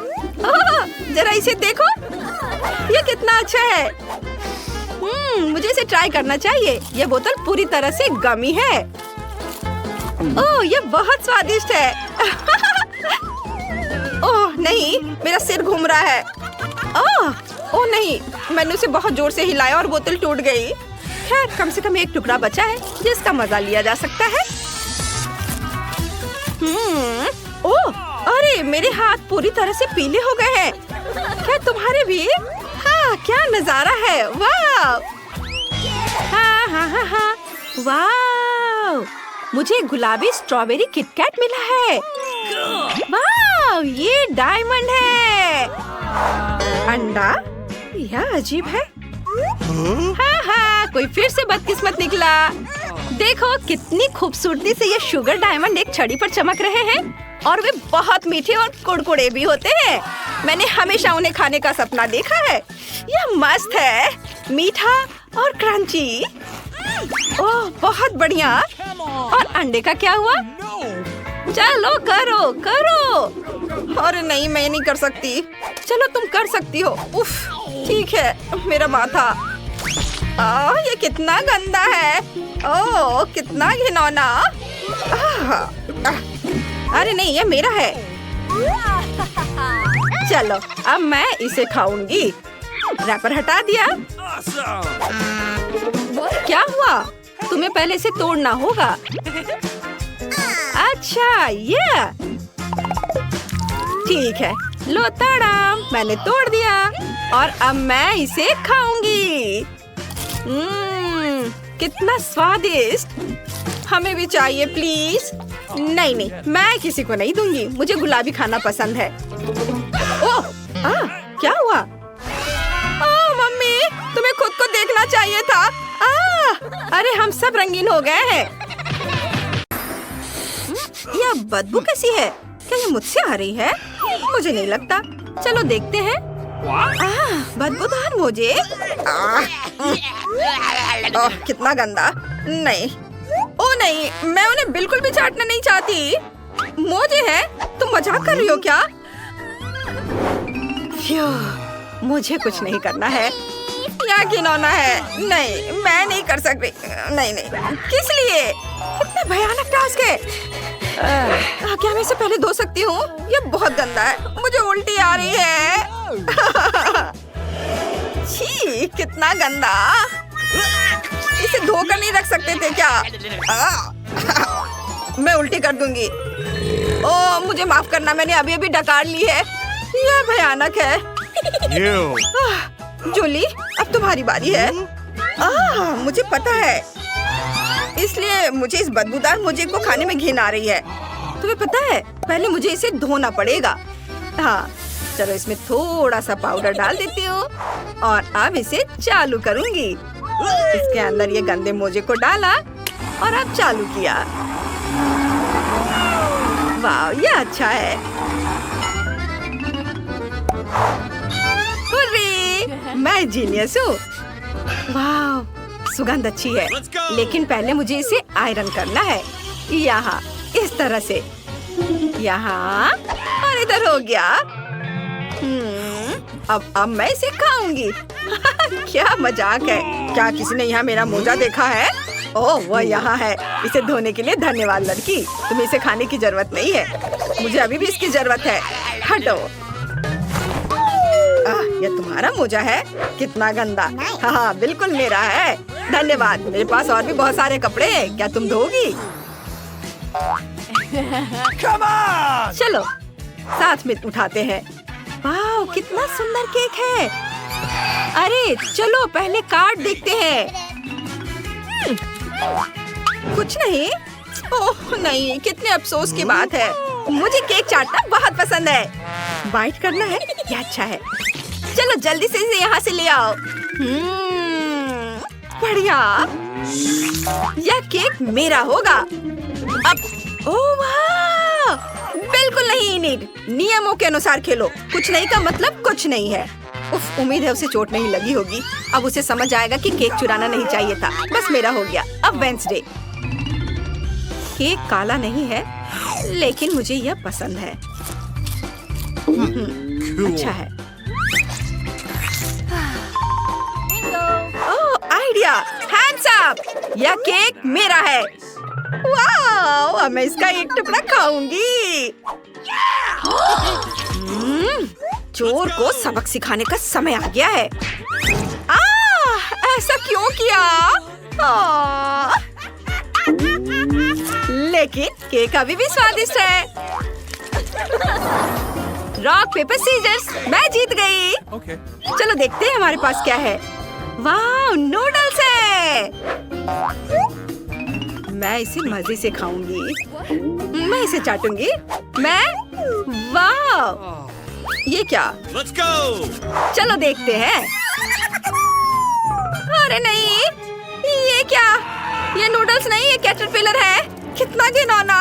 जरा इसे देखो, ये कितना अच्छा है। मुझे इसे ट्राई करना चाहिए। ये बोतल पूरी तरह से गमी है। ओह, ये बहुत स्वादिष्ट है। ओह नहीं, मेरा सिर घूम रहा है। ओह नहीं, मैंने उसे बहुत जोर से हिलाया और बोतल टूट गई। खैर, कम से कम एक टुकड़ा बचा है जिसका मजा लिया जा सकता है। ओह, अरे मेरे हाथ पूरी तरह से पीले हो गए हैं। क्या तुम्हारे भी? हाँ, क्या नजारा है। वाह, हाँ हाँ हाँ हाँ, वाह, मुझे गुलाबी स्ट्रॉबेरी किटकैट मिला है। वाह, ये डायमंड है। अंडा? यह अजीब है। हाँ हाँ, कोई फिर से बदकिस्मत निकला। देखो कितनी खूबसूरती से ये शुगर डायमंड एक छड़ी पर चमक रहे हैं और वे बहुत मीठे और कुड़कुड़े भी होते हैं। मैंने हमेशा उन्हें खाने का सपना देखा है। यह मस्त है, मीठा और क्रंची। ओह, बहुत बढ़िया। और अंडे का क्या हुआ? चलो करो करो। अरे नहीं, मैं नहीं कर सकती। चलो तुम कर सकती हो। उफ, ठीक है, मेरा माथा। ये कितना गंदा है। ओह, कितना घिनौना। अरे नहीं, ये मेरा है। चलो अब मैं इसे खाऊंगी। रैपर हटा दिया। क्या हुआ? तुम्हें पहले से तोड़ना होगा। अच्छा, ये ठीक है। लो ताड़ा, मैंने तोड़ दिया और अब मैं इसे खाऊंगी। कितना स्वादिष्ट। हमें भी चाहिए प्लीज। नहीं नहीं, मैं किसी को नहीं दूंगी। मुझे गुलाबी खाना पसंद है। ओह, क्या हुआ? मम्मी, तुम्हें खुद को देखना चाहिए था। अरे हम सब रंगीन हो गए हैं। यह बदबू कैसी है? क्या ये मुझसे आ रही है? मुझे नहीं लगता। चलो देखते हैं। बदबूदार मुझे। कितना गंदा। नहीं, ओ नहीं, मैं उन्हें बिल्कुल भी चाटना नहीं चाहती। मोजे हैं? तुम मजाक कर रही हो क्या? फ्यू, मुझे कुछ नहीं करना है। यहाँ घिनौना है। नहीं, मैं नहीं कर सकती। नहीं नहीं, किस लिए? कितना भयानक टास्क है। क्या मैं इसे पहले धो सकती हूँ? ये बहुत गंदा है, मुझे उल्टी आ रही है। छी, कितना गंदा। इसे धोकर नहीं रख सकते थे क्या? मैं उल्टी कर दूंगी। ओह, मुझे माफ करना, मैंने अभी अभी डकार ली है। यह भयानक है। जूली, अब तुम्हारी बारी है। मुझे पता है, इसलिए मुझे इस बदबूदार मोजे को खाने में घिन आ रही है। तुम्हें पता है, पहले मुझे इसे धोना पड़ेगा। हाँ, चलो इसमें थोड़ा सा पाउडर डाल देती हूँ और अब इसे चालू करूँगी। इसके अंदर ये गंदे मोजे को डाला और अब चालू किया। वाह, ये अच्छा है। हुर्रे, मैं जीनियस हूँ। वाह, सुगंध अच्छी है, लेकिन पहले मुझे इसे आयरन करना है। यहाँ इस तरह से, यहाँ और इधर हो गया। अब मैं इसे खाऊंगी। क्या मजाक है। क्या किसी ने यहाँ मेरा मोजा देखा है? ओह, वह यहाँ है। इसे धोने के लिए धन्यवाद लड़की। तुम्हें इसे खाने की जरूरत नहीं है, मुझे अभी भी इसकी जरूरत है। हटो। ये तुम्हारा मोजा है? कितना गंदा। हाँ, बिल्कुल मेरा है। धन्यवाद। मेरे पास और भी बहुत सारे कपड़े हैं, क्या तुम धोगी? चलो साथ में उठाते हैं। वाह, कितना सुंदर केक है। अरे चलो पहले कार्ड देखते हैं। कुछ नहीं। ओह नहीं, कितने अफसोस की बात है। मुझे केक चाटना बहुत पसंद है। बाइट करना है, क्या अच्छा है। चलो जल्दी से इसे यहाँ से ले आओ। बढ़िया, यह केक मेरा होगा। अब ओह वाह, बिल्कुल नहीं नीट। नियमों के अनुसार खेलो। कुछ नहीं का मतलब कुछ नहीं है। उफ, उम्मीद है उसे चोट नहीं लगी होगी। अब उसे समझ आएगा कि केक चुराना नहीं चाहिए था। बस मेरा हो गया। अब वेंसडे। केक काला नहीं है, लेकिन मुझे यह पसंद है। अच्छा है। ओह, आइडिया। Hands up. यह केक मेरा है। वाह, अब मैं इसका एक टुकड़ा खाऊंगी। चोर को सबक सिखाने का समय आ गया है। ऐसा क्यों किया? लेकिन केक अभी भी स्वादिष्ट है। रॉक पेपर सीजर्स, मैं जीत गई। चलो देखते हैं हमारे पास क्या है। वाह, नूडल्स है। मैं इसे मजे से खाऊंगी। मैं इसे चाटूंगी। वाह, ये क्या? Let's go! चलो देखते हैं। अरे नहीं, ये क्या? ये नूडल्स नहीं, ये कैटरपिलर है। कितना घिनौना।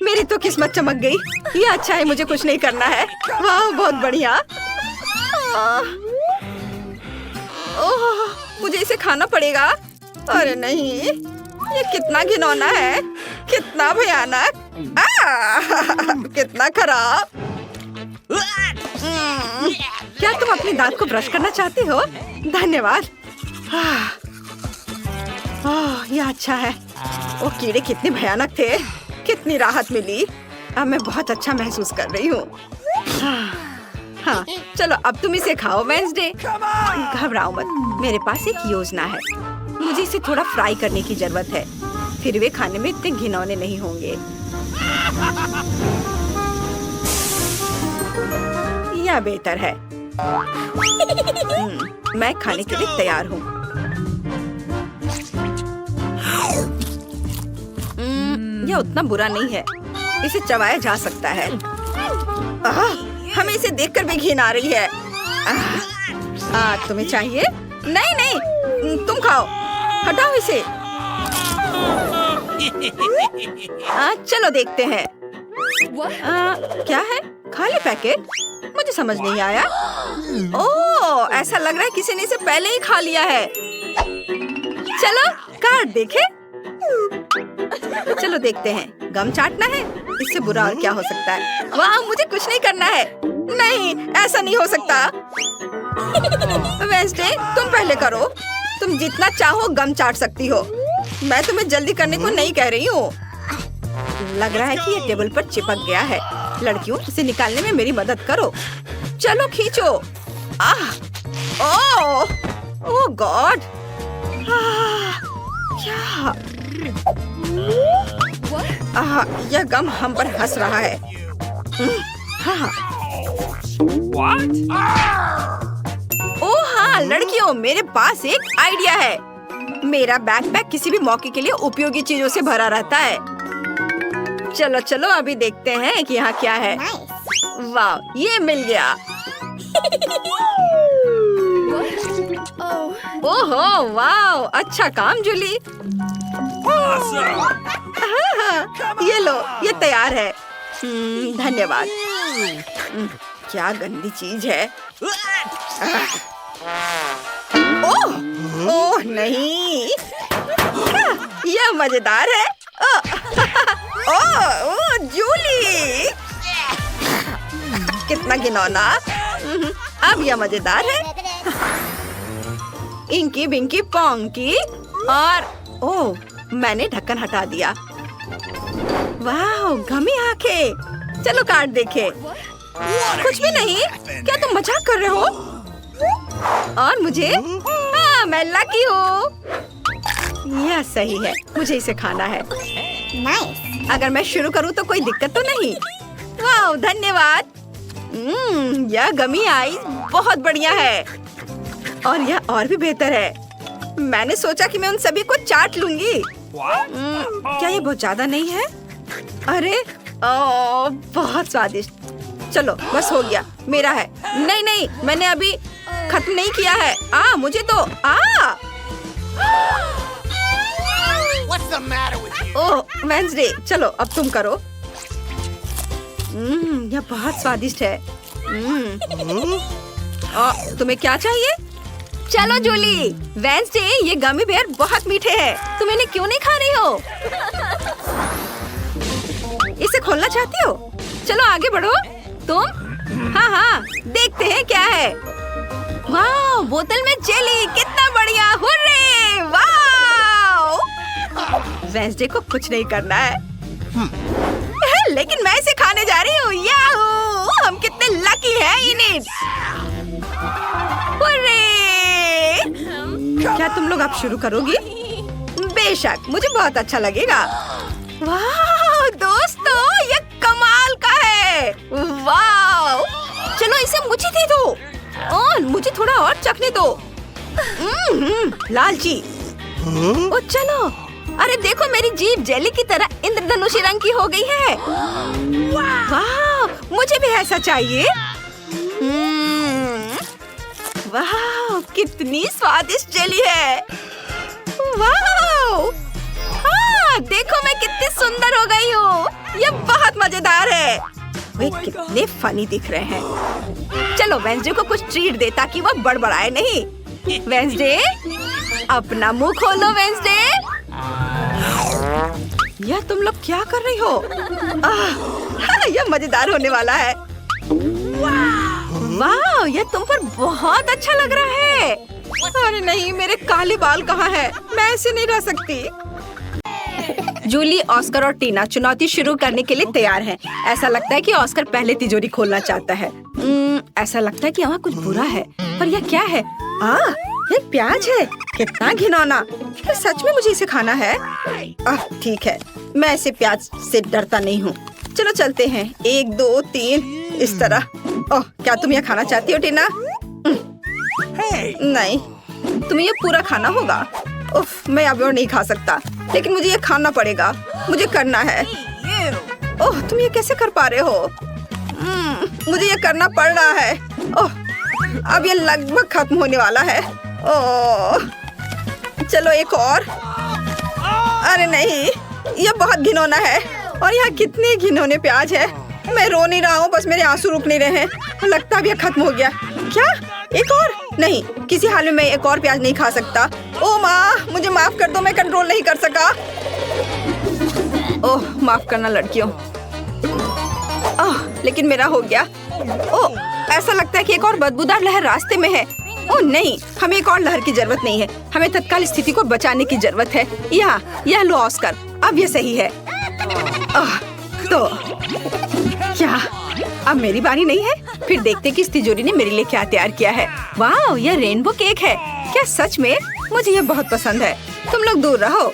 मेरी तो किस्मत चमक गई। ये अच्छा है, मुझे कुछ नहीं करना है। वाह, बहुत बढ़िया। ओह, मुझे इसे खाना पड़ेगा। अरे नहीं, ये कितना घिनौना है, कितना भयानक। कितना खराब। क्या तुम अपने दांत को ब्रश करना चाहती हो? धन्यवाद। यह अच्छा है। वो कीड़े कितने भयानक थे। कितनी राहत मिली। अब मैं बहुत अच्छा महसूस कर रही हूँ। हाँ, चलो अब तुम इसे खाओ वेंसडे। घबराओ मत, मेरे पास एक योजना है। मुझे इसे थोड़ा फ्राई करने की जरूरत है, फिर वे खाने में इतने घिनौने नहीं होंगे। यह बेहतर है। मैं खाने के लिए तैयार हूँ। यह उतना बुरा नहीं है, इसे चबाया जा सकता है। हमें इसे देखकर भी घिन आ रही है। तुम्हें चाहिए? नहीं नहीं, तुम खाओ। हटाओ इसे। चलो देखते हैं। क्या है? खाली पैकेट? मुझे समझ नहीं आया। ओह, ऐसा लग रहा है किसी ने इसे पहले ही खा लिया है। चलो कार्ड देखें। चलो देखते हैं, गम चाटना है, इससे बुरा और क्या हो सकता है। वाह, मुझे कुछ नहीं करना है। नहीं, ऐसा नहीं हो सकता। वेंसडे, तुम पहले करो। तुम जितना चाहो गम चाट सकती हो। मैं तुम्हें जल्दी करने को नहीं कह रही हूँ। लग रहा है कि ये टेबल पर चिपक गया है। लड़कियों, इसे निकालने में मेरी मदद करो। चलो खींचो। ओह गॉड, क्या? यह गम हम पर हंस रहा है। ओह हाँ लड़कियों, मेरे पास एक आइडिया है। मेरा बैकपैक किसी भी मौके के लिए उपयोगी चीजों से भरा रहता है। चलो चलो अभी देखते हैं कि यहाँ क्या है। वाह, ये मिल गया। ओहो वाह, अच्छा काम जूली। ये लो, ये तैयार है। धन्यवाद। क्या गंदी चीज है। ओह नहीं, यह मजेदार है। ओह जूली, कितना घिनौना। अब यह मजेदार है। इंकी बिंकी पोंकी और ओह, मैंने ढक्कन हटा दिया। वाह, गमी आंखें। चलो कार्ड देखे। कुछ भी नहीं। क्या तुम मजाक कर रहे हो? और मुझे? हाँ, मैं लकी हूँ। यह सही है, मुझे इसे खाना है। अगर मैं शुरू करूँ तो कोई दिक्कत तो नहीं? वाह, धन्यवाद। यह गमी आई बहुत बढ़िया है। और यह और भी बेहतर है। मैंने सोचा कि मैं उन सभी को चाट लूंगी। क्या ये बहुत ज्यादा नहीं है? अरे बहुत स्वादिष्ट। चलो बस हो गया, मेरा है। नहीं नहीं, मैंने अभी खत्म नहीं किया है। मुझे तो ओह वेंसडे, चलो अब तुम करो। यह बहुत स्वादिष्ट है। तुम्हें क्या चाहिए? चलो जूली। वेंसडे, ये गमी बेयर बहुत मीठे हैं। तुम इन्हें क्यों नहीं खा रही हो? इसे खोलना चाहती हो? चलो आगे बढ़ो। तुम? हाँ, देखते हैं क्या है। वाह, बोतल में जेली, कितना बढ़िया। हुर्रे, वाह। वेंसडे को कुछ नहीं करना है। लेकिन मैं इसे खाने जा रही हूँ। याहू, हम कितने लकी हैं इन्हें। हुर्रे। क्या तुम लोग अब शुरू करोगी? बेशक, मुझे बहुत अच्छा लगेगा। वाह दोस्तों, ये कमाल का है। वाह, चलो इसे मुझे दे दो। और मुझे थोड़ा और चखने दो। लालची। ओ चलो। अरे देखो, मेरी जीभ जेली की तरह इंद्रधनुषी रंग की हो गई है। वाह, मुझे भी ऐसा चाहिए। वाह, कितनी स्वादिष्ट जेली है। वाह, हाँ, देखो मैं कितनी सुंदर हो गई हूँ। ये बहुत मजेदार है। वे कितने फनी दिख रहे हैं। चलो वेंसडे को कुछ ट्रीट दे ताकि वो बड़बड़ाए नहीं। वेंसडे, अपना मुंह खोलो। वेंसडे, यह तुम लोग क्या कर रही हो? यह मजेदार होने वाला है। वाह, यह तुम पर बहुत अच्छा लग रहा है। अरे नहीं, मेरे काले बाल कहाँ हैं? मैं ऐसे नहीं रह सकती। जूली, ऑस्कर और टीना चुनौती शुरू करने के लिए तैयार हैं। ऐसा लगता है कि ऑस्कर पहले तिजोरी खोलना चाहता है। ऐसा लगता है कि वहाँ कुछ बुरा है। पर यह क्या है? ये प्याज है। कितना घिनौना। क्या सच में मुझे इसे खाना है? ठीक है, मैं ऐसे प्याज से डरता नहीं हूँ। चलो चलते हैं। 1 2 3 इस तरह। ओह, क्या तुम यह खाना चाहती हो टीना? नहीं, तुम्हें ये पूरा खाना होगा। उफ, मैं अब और नहीं खा सकता, लेकिन मुझे ये खाना पड़ेगा। मुझे करना है। ओह, तुम ये कैसे कर पा रहे हो? मुझे ये करना पड़ रहा है। ओह, अब ये लगभग खत्म होने वाला है। ओह, चलो एक और। अरे नहीं, ये बहुत घिनौना है। और यहाँ कितने घिनौने प्याज है। मैं रो नहीं रहा हूँ, बस मेरे आंसू रुक नहीं रहे हैं। लगता है अब ये खत्म हो गया। क्या? एक और? नहीं, किसी हाल में मैं एक और प्याज नहीं खा सकता। ओ माँ, मुझे माफ कर दो, मैं कंट्रोल नहीं कर सका। ओह माफ करना लड़कियों। लेकिन मेरा हो गया। ओह ऐसा लगता है कि एक और बदबूदार लहर रास्ते में है। ओह नहीं, हमें एक और लहर की जरूरत नहीं है। हमें तत्काल स्थिति को बचाने की जरूरत है। यह लो ऑस्कर, अब ये सही है। तो क्या अब मेरी बारी नहीं है? फिर देखते कि इस तिजोरी ने मेरे लिए क्या तैयार किया है। वाह, यह रेनबो केक है क्या? सच में मुझे यह बहुत पसंद है। तुम लोग दूर रहो।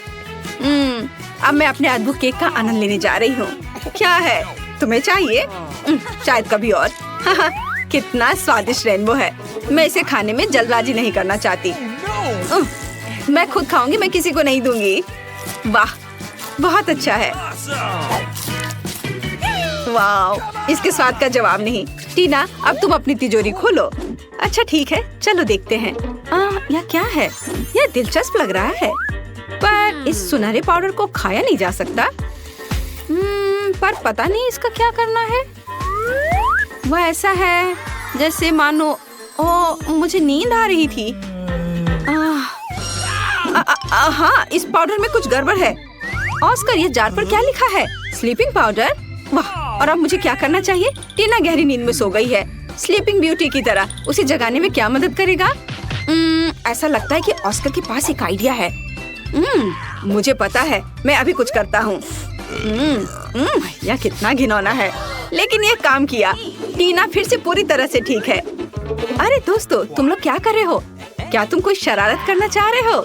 अब मैं अपने अद्भुत केक का आनंद लेने जा रही हूँ। क्या है तुम्हें चाहिए? शायद कभी और। कितना स्वादिष्ट रेनबो है। मैं इसे खाने में जल्दबाजी नहीं करना चाहती। मैं खुद खाऊंगी, मैं किसी को नहीं दूंगी। वाह बहुत अच्छा है। वाह, इसके स्वाद का जवाब नहीं। टीना अब तुम अपनी तिजोरी खोलो। अच्छा ठीक है, चलो देखते हैं। यह क्या है? यह दिलचस्प लग रहा है, पर इस सुनहरे पाउडर को खाया नहीं जा सकता। पर पता नहीं इसका क्या करना है। वह ऐसा है जैसे मानो मुझे नींद आ रही थी। हाँ, इस पाउडर में कुछ गड़बड़ है। ऑस्कर, ये जार पर क्या लिखा है? Sleeping powder. वाह, और अब मुझे क्या करना चाहिए? टीना गहरी नींद में सो गई है, स्लीपिंग ब्यूटी की तरह। उसे जगाने में क्या मदद करेगा? ऐसा लगता है कि ऑस्कर के पास एक आइडिया है। मुझे पता है, मैं अभी कुछ करता हूँ। यह कितना घिनौना है, लेकिन ये काम किया। टीना फिर से पूरी तरह से ठीक है। अरे दोस्तों, तुम लोग क्या कर रहे हो? क्या तुम कोई शरारत करना चाह रहे हो?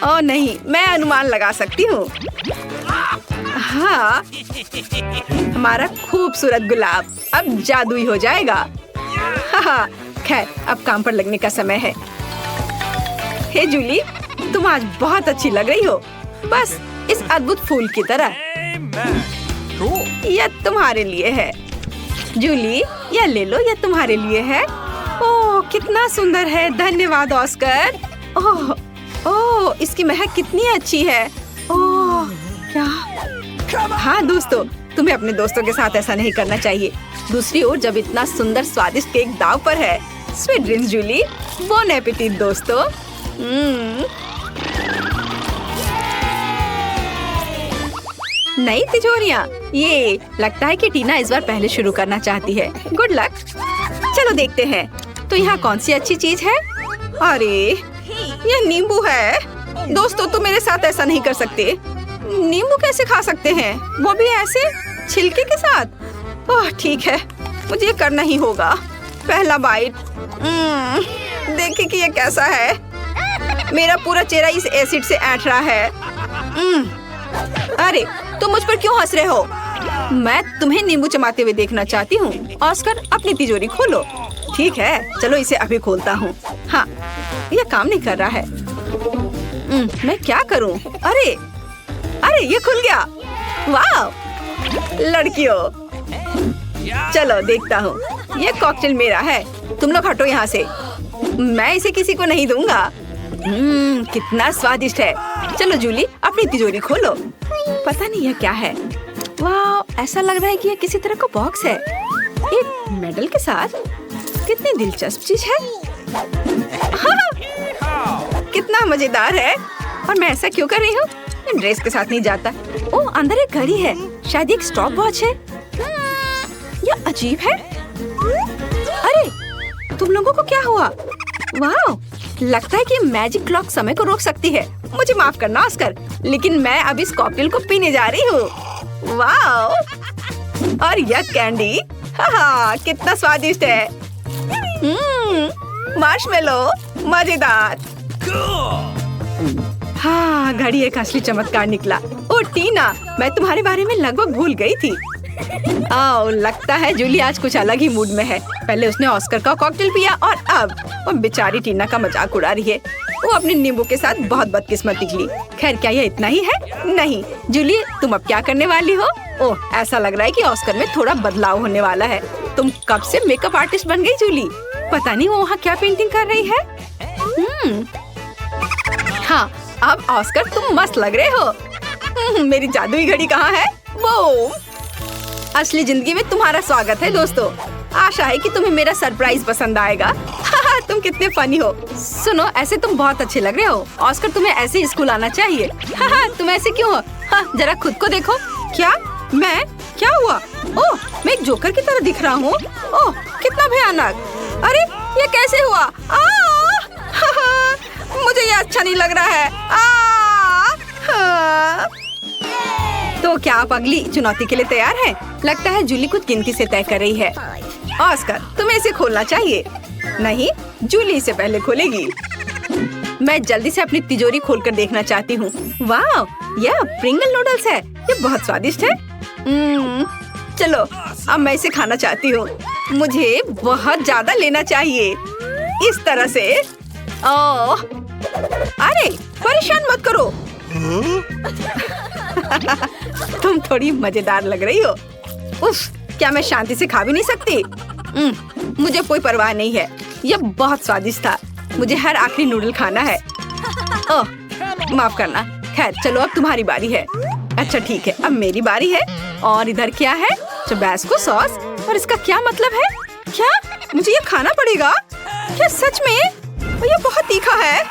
ओह नहीं, मैं अनुमान लगा सकती हूँ। हाँ, हमारा खूबसूरत गुलाब अब जादुई हो जाएगा। खैर, अब काम पर लगने का समय है। हे जूली, तुम आज बहुत अच्छी लग रही हो, बस इस अद्भुत फूल की तरह। यह तुम्हारे लिए है। जूली, यह ले लो, यह तुम्हारे लिए है। ओह कितना सुंदर है। धन्यवाद ऑस्कर। ओह इसकी महक कितनी अच्छी है। ओह क्या? हाँ दोस्तों, तुम्हें अपने दोस्तों के साथ ऐसा नहीं करना चाहिए। दूसरी ओर जब इतना सुंदर स्वादिष्ट केक दाव पर है। Sweet dreams Julie. Bon appetit दोस्तों। नई तिजोरियाँ। ये लगता है कि टीना इस बार पहले शुरू करना चाहती है। Good luck. चलो देखते हैं। तो यहाँ कौन सी अच्छी चीज है? अरे ये नींबू है। दोस्तों, तुम मेरे साथ ऐसा नहीं कर सकते। नींबू कैसे खा सकते हैं, वो भी ऐसे छिलके के साथ? ओह ठीक है, मुझे ये करना ही होगा। पहला बाइट। देखें कि ये कैसा है। मेरा पूरा चेहरा इस एसिड से ऐंठ रहा है। अरे तुम मुझ पर क्यों हंस रहे हो? मैं तुम्हें नींबू चबाते हुए देखना चाहती हूँ। ऑस्कर, अपनी तिजोरी खोलो। ठीक है, चलो इसे अभी खोलता हूँ। हाँ, यह काम नहीं कर रहा है। मैं क्या करूँ? अरे ये खुल गया। वाह लड़कियों, चलो देखता हूँ। ये कॉकटेल मेरा है। तुम लोग हटो यहाँ से, मैं इसे किसी को नहीं दूंगा। कितना स्वादिष्ट है। चलो जूली, अपनी तिजोरी खोलो। पता नहीं यह क्या है। वाह, ऐसा लग रहा है कि यह किसी तरह का बॉक्स है, एक मेडल के साथ। कितनी दिलचस्प चीज है। हाँ, कितना मजेदार है। और मैं ऐसा क्यों कर रही हूँ? ड्रेस के साथ नहीं जाता। ओह, अंदर एक घड़ी है, शायद एक स्टॉप वॉच है। यह अजीब है। अरे तुम लोगों को क्या हुआ? वाह, लगता है कि मैजिक क्लॉक समय को रोक सकती है। मुझे माफ करना ऑस्कर, लेकिन मैं अब इस कॉकटेल को पीने जा रही हूँ। वाह, और यह कैंडी, हाँ कितना स्वादिष्ट है। मार्शमेलो, मजेदार। हाँ, घड़ी एक असली चमत्कार निकला। ओ टीना, मैं तुम्हारे बारे में लगभग भूल गई थी। लगता है जूली आज कुछ अलग ही मूड में है। पहले उसने ऑस्कर का कॉकटेल पिया और अब वो बेचारी टीना का मजाक उड़ा रही है। वो अपने नींबू के साथ बहुत बदकिस्मत निकली। खैर, क्या यह इतना ही है? नहीं जूली, तुम अब क्या करने वाली हो? ओह, ऐसा लग रहा है कि ऑस्कर में थोड़ा बदलाव होने वाला है। तुम कब से मेकअप आर्टिस्ट बन गई जूली? पता नहीं वो वहाँ क्या पेंटिंग कर रही है। हाँ, अब ऑस्कर तुम मस्त लग रहे हो। मेरी जादुई घड़ी कहाँ है? वो असली जिंदगी में तुम्हारा स्वागत है दोस्तों। आशा है कि तुम्हें मेरा सरप्राइज पसंद आएगा। तुम कितने फनी हो। सुनो, ऐसे तुम बहुत अच्छे लग रहे हो। ऑस्कर, तुम्हें ऐसे ही स्कूल आना चाहिए। तुम ऐसे क्यों हो? जरा खुद को देखो। क्या? मैं? क्या हुआ? ओह, मैं एक जोकर की तरह दिख रहा हूँ। ओह, कितना भयानक! अरे, ये कैसे हुआ? मुझे ये अच्छा नहीं लग रहा है। तो क्या आप अगली चुनौती के लिए तैयार हैं? लगता है जूली कुछ गिनती से तय कर रही है। ऑस्कर, तुम्हें इसे खोलना चाहिए। नहीं, जूली इसे पहले खोलेगी। मैं जल्दी से अपनी तिजोरी खोलकर देखना चाहती हूँ। वाह, यह प्रिंगल नूडल्स है। ये बहुत स्वादिष्ट है। चलो, अब मैं इसे खाना चाहती हूँ। मुझे बहुत ज्यादा लेना चाहिए। इस तरह से। ओह, अरे परेशान मत करो। तुम थोड़ी मजेदार लग रही हो। उफ, क्या मैं शांति से खा भी नहीं सकती? मुझे कोई परवाह नहीं है। यह बहुत स्वादिष्ट था। मुझे हर आखिरी नूडल खाना है। ओह, माफ करना। खैर, चलो अब तुम्हारी बारी है। अच्छा ठीक है, अब मेरी बारी है। और इधर क्या है? Tabasco sauce. और इसका क्या मतलब है? क्या मुझे ये खाना पड़ेगा? क्या सच में? ये बहुत तीखा है।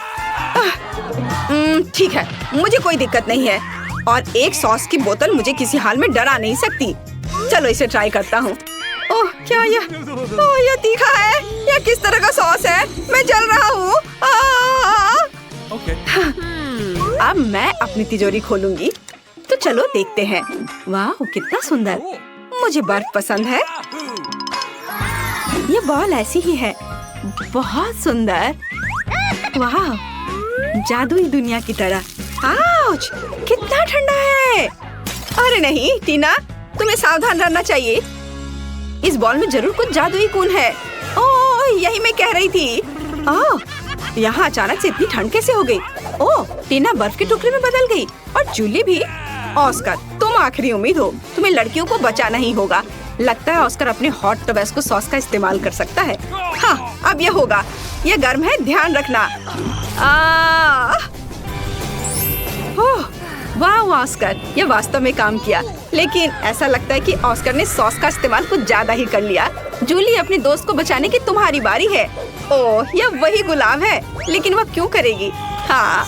ठीक है, मुझे कोई दिक्कत नहीं है। और एक सॉस की बोतल मुझे किसी हाल में डरा नहीं सकती। चलो इसे ट्राई करता हूँ। ओह, क्या यह? ओह, यह तीखा है। यह किस तरह का सॉस है? मैं जल रहा हूँ। अब मैं अपनी तिजोरी खोलूंगी। तो चलो देखते हैं। वाह, कितना सुंदर। मुझे बर्फ पसंद है। ये बॉल ऐसी ही है। बहुत सुंदर। वाह, जादुई दुनिया की तरह। आउच, कितना ठंडा है। अरे नहीं टीना, तुम्हें सावधान रहना चाहिए। इस बॉल में जरूर कुछ जादुई गुण है। ओह, यही मैं कह रही थी। ओह, यहाँ अचानक से इतनी ठंड कैसे हो गई? ओह, टीना बर्फ के टुकड़े में बदल गई। और जूली भी। ऑस्कर, तुम आखिरी उम्मीद हो। तुम्हें लड़कियों को बचाना ही होगा। लगता है ऑस्कर अपने हॉट टबास्को सॉस का इस्तेमाल कर सकता है। हाँ, अब यह होगा। यह गर्म है, ध्यान रखना। ओह, वाह ऑस्कर, यह वास्तव में काम किया। लेकिन ऐसा लगता है कि ऑस्कर ने सॉस का इस्तेमाल कुछ ज्यादा ही कर लिया। जूली, अपने दोस्त को बचाने की तुम्हारी बारी है। ओह, यह वही गुलाम है। लेकिन वह क्यों करेगी? हाँ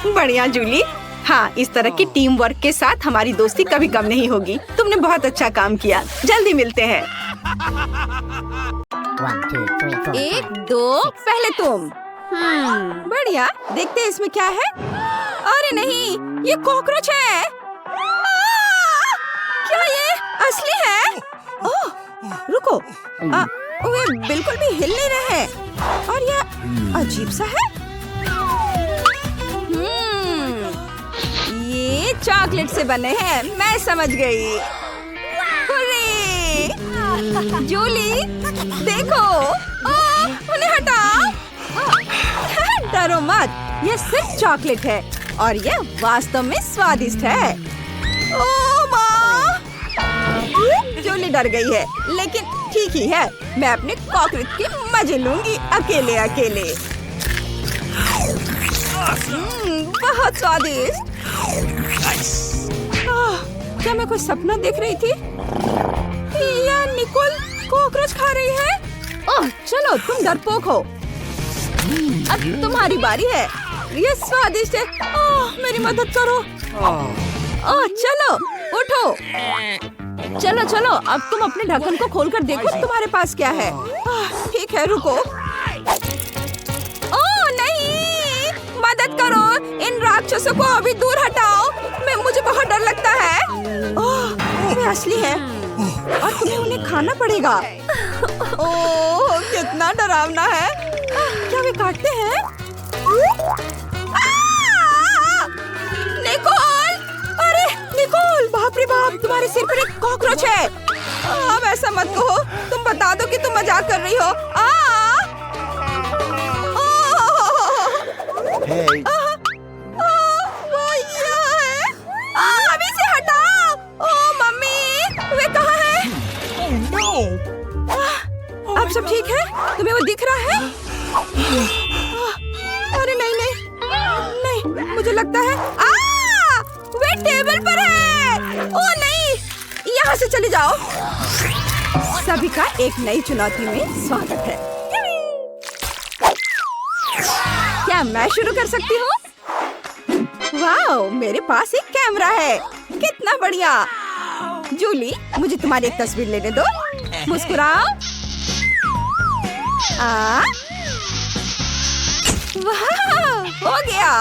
बढ़िया जूली। हाँ, इस तरह की टीम वर्क के साथ हमारी दोस्ती कभी कम नहीं होगी। तुमने बहुत अच्छा काम किया। जल्दी मिलते हैं। 1, 2, 3, 4, 1, 2, पहले तुम। बढ़िया, देखते हैं इसमें क्या है। अरे नहीं, ये कॉकरोच है। क्या ये असली है? ओह, रुको। वे बिल्कुल भी हिल नहीं रहे हैं। और यह अजीब सा है। ये चॉकलेट से बने हैं। मैं समझ गई। हुर्रे! जूली, देखो। उन्हें हटाओ। डरो मत, यह सिर्फ चॉकलेट है। और यह वास्तव में स्वादिष्ट है। ओह माँ! जूली डर गई है, लेकिन ठीक ही है। मैं अपने कॉकरोच के मजे लूंगी अकेले अकेले। बहुत स्वादिष्ट। क्या मैं कोई सपना देख रही थी? या निकोल कॉकरोच खा रही है? ओह, चलो तुम डरपोक हो। अब तुम्हारी बारी है। ये स्वादिष्ट है। ओह, मेरी मदद करो। ओह, चलो उठो। चलो चलो, अब तुम अपने ढक्कन को खोलकर देखो तुम्हारे पास क्या है। ठीक है, रुको। ओह नहीं, मदद करो। इन राक्षसों को अभी दूर हटाओ। मुझे बहुत डर लगता है। ओह, वे असली हैं और तुम्हें उन्हें खाना पड़ेगा। ओह, कितना डरावना है। क्या वे काटते हैं? निकोल! अरे निकोल, बाप रे बाप, तुम्हारे सिर पर एक कॉकरोच है। अब ऐसा मत कहो। तुम बता दो कि तुम मजाक कर रही हो। Hey. वो यहाँ है। अब इसे हटाओ। ओह मम्मी, वे कहाँ है? अब सब ठीक है? तुम्हें वो दिख रहा है? अरे नहीं नहीं नहीं, मुझे लगता है वे टेबल पर है। ओह नहीं, यहाँ से चले जाओ। सभी का एक नई चुनौती में स्वागत है। क्या मैं शुरू कर सकती हूँ? वाह, मेरे पास एक कैमरा है। कितना बढ़िया। जूली, मुझे तुम्हारी एक तस्वीर लेने दो। मुस्कुराओ। वाह, हो गया।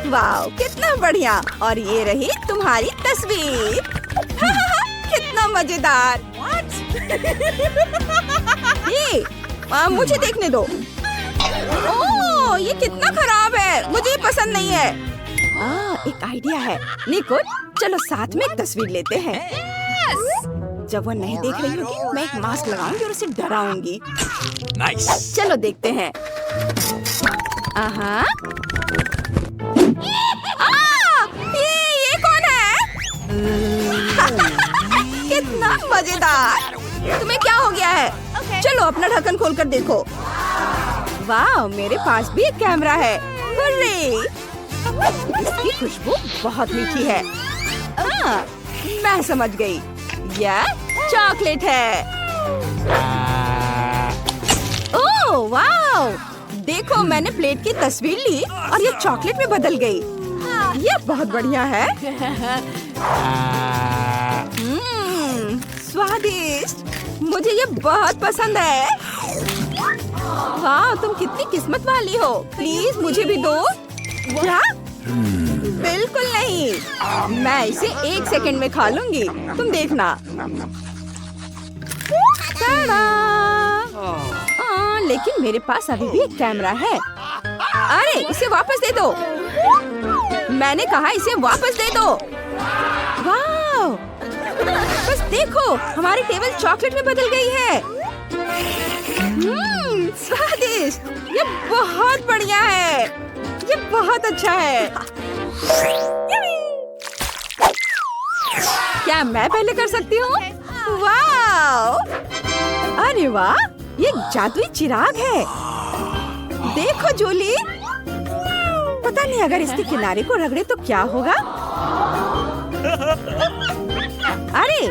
वाह, कितना बढ़िया। और ये रही तुम्हारी तस्वीर। कितना मजेदार। ये मुझे देखने दो। ओह, ये कितना खराब है, मुझे ये पसंद नहीं है। एक आइडिया है। निकोल, चलो साथ में एक तस्वीर लेते हैं। जब वो नहीं देख रही होगी, मैं एक मास्क लगाऊंगी और उसे डराऊंगी। Nice. चलो देखते हैं। ये कौन है? कितना मजेदार। तुम्हें क्या हो गया है? चलो अपना ढक्कन खोलकर देखो। वाह, मेरे पास भी एक कैमरा है। हुर्रे! इसकी खुशबू बहुत मीठी है। मैं समझ गई। यह चॉकलेट है। ओह वाह! देखो, मैंने प्लेट की तस्वीर ली और ये चॉकलेट में बदल गई। ये बहुत बढ़िया है। स्वादिष्ट। मुझे ये बहुत पसंद है। वाह, तुम कितनी किस्मत वाली हो। प्लीज मुझे भी दो। क्या? बिल्कुल नहीं। मैं इसे 1 सेकंड में खा लूंगी। तुम देखना। लेकिन मेरे पास अभी भी एक कैमरा है। अरे, इसे वापस दे दो। मैंने कहा इसे वापस दे दो। वाह! बस देखो, हमारी टेबल चॉकलेट में बदल गई है। स्वादिष्ट। ये बहुत बढ़िया है। ये बहुत अच्छा है। क्या मैं पहले कर सकती हूँ? वाह! अरे वाह, ये जादुई चिराग है। देखो जूली, पता नहीं अगर इसके किनारे को रगड़े तो क्या होगा। अरे,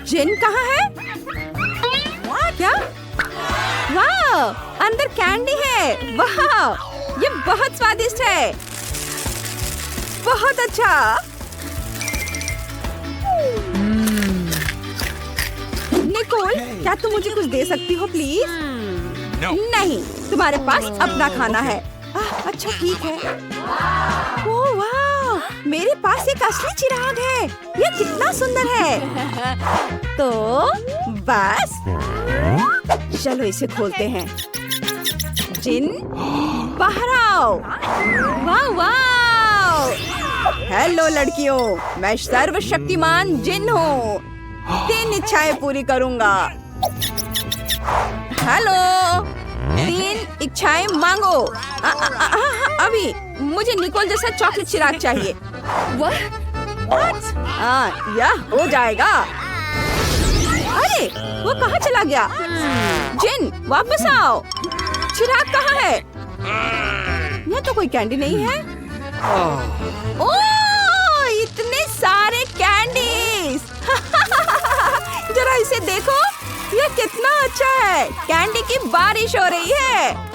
जिन कहाँ है? क्या? वाह, अंदर कैंडी है। वाह, ये बहुत स्वादिष्ट है। बहुत अच्छा। निकोल, क्या तुम मुझे कुछ दे सकती हो प्लीज? No. नहीं, तुम्हारे पास अपना खाना है। अच्छा ठीक है। ओह वाह, मेरे पास एक असली चिराग है। ये कितना सुंदर है। तो बस चलो इसे खोलते हैं। जिन, बाहर आओ। वाह वाह। हेलो लड़कियों, मैं सर्वशक्तिमान जिन हूँ। 3 इच्छाएं पूरी करूँगा। हेलो, 3 इच्छाएं मांगो। अभी मुझे निकोल जैसा चॉकलेट चिराग चाहिए। यह हो जाएगा। अरे, वो कहाँ चला गया? जिन, वापस आओ। चिराग कहाँ है? यह तो कोई कैंडी नहीं है। ओह, इतने सारे कैंडीज। जरा इसे देखो, ये कितना अच्छा है। कैंडी की बारिश हो रही है।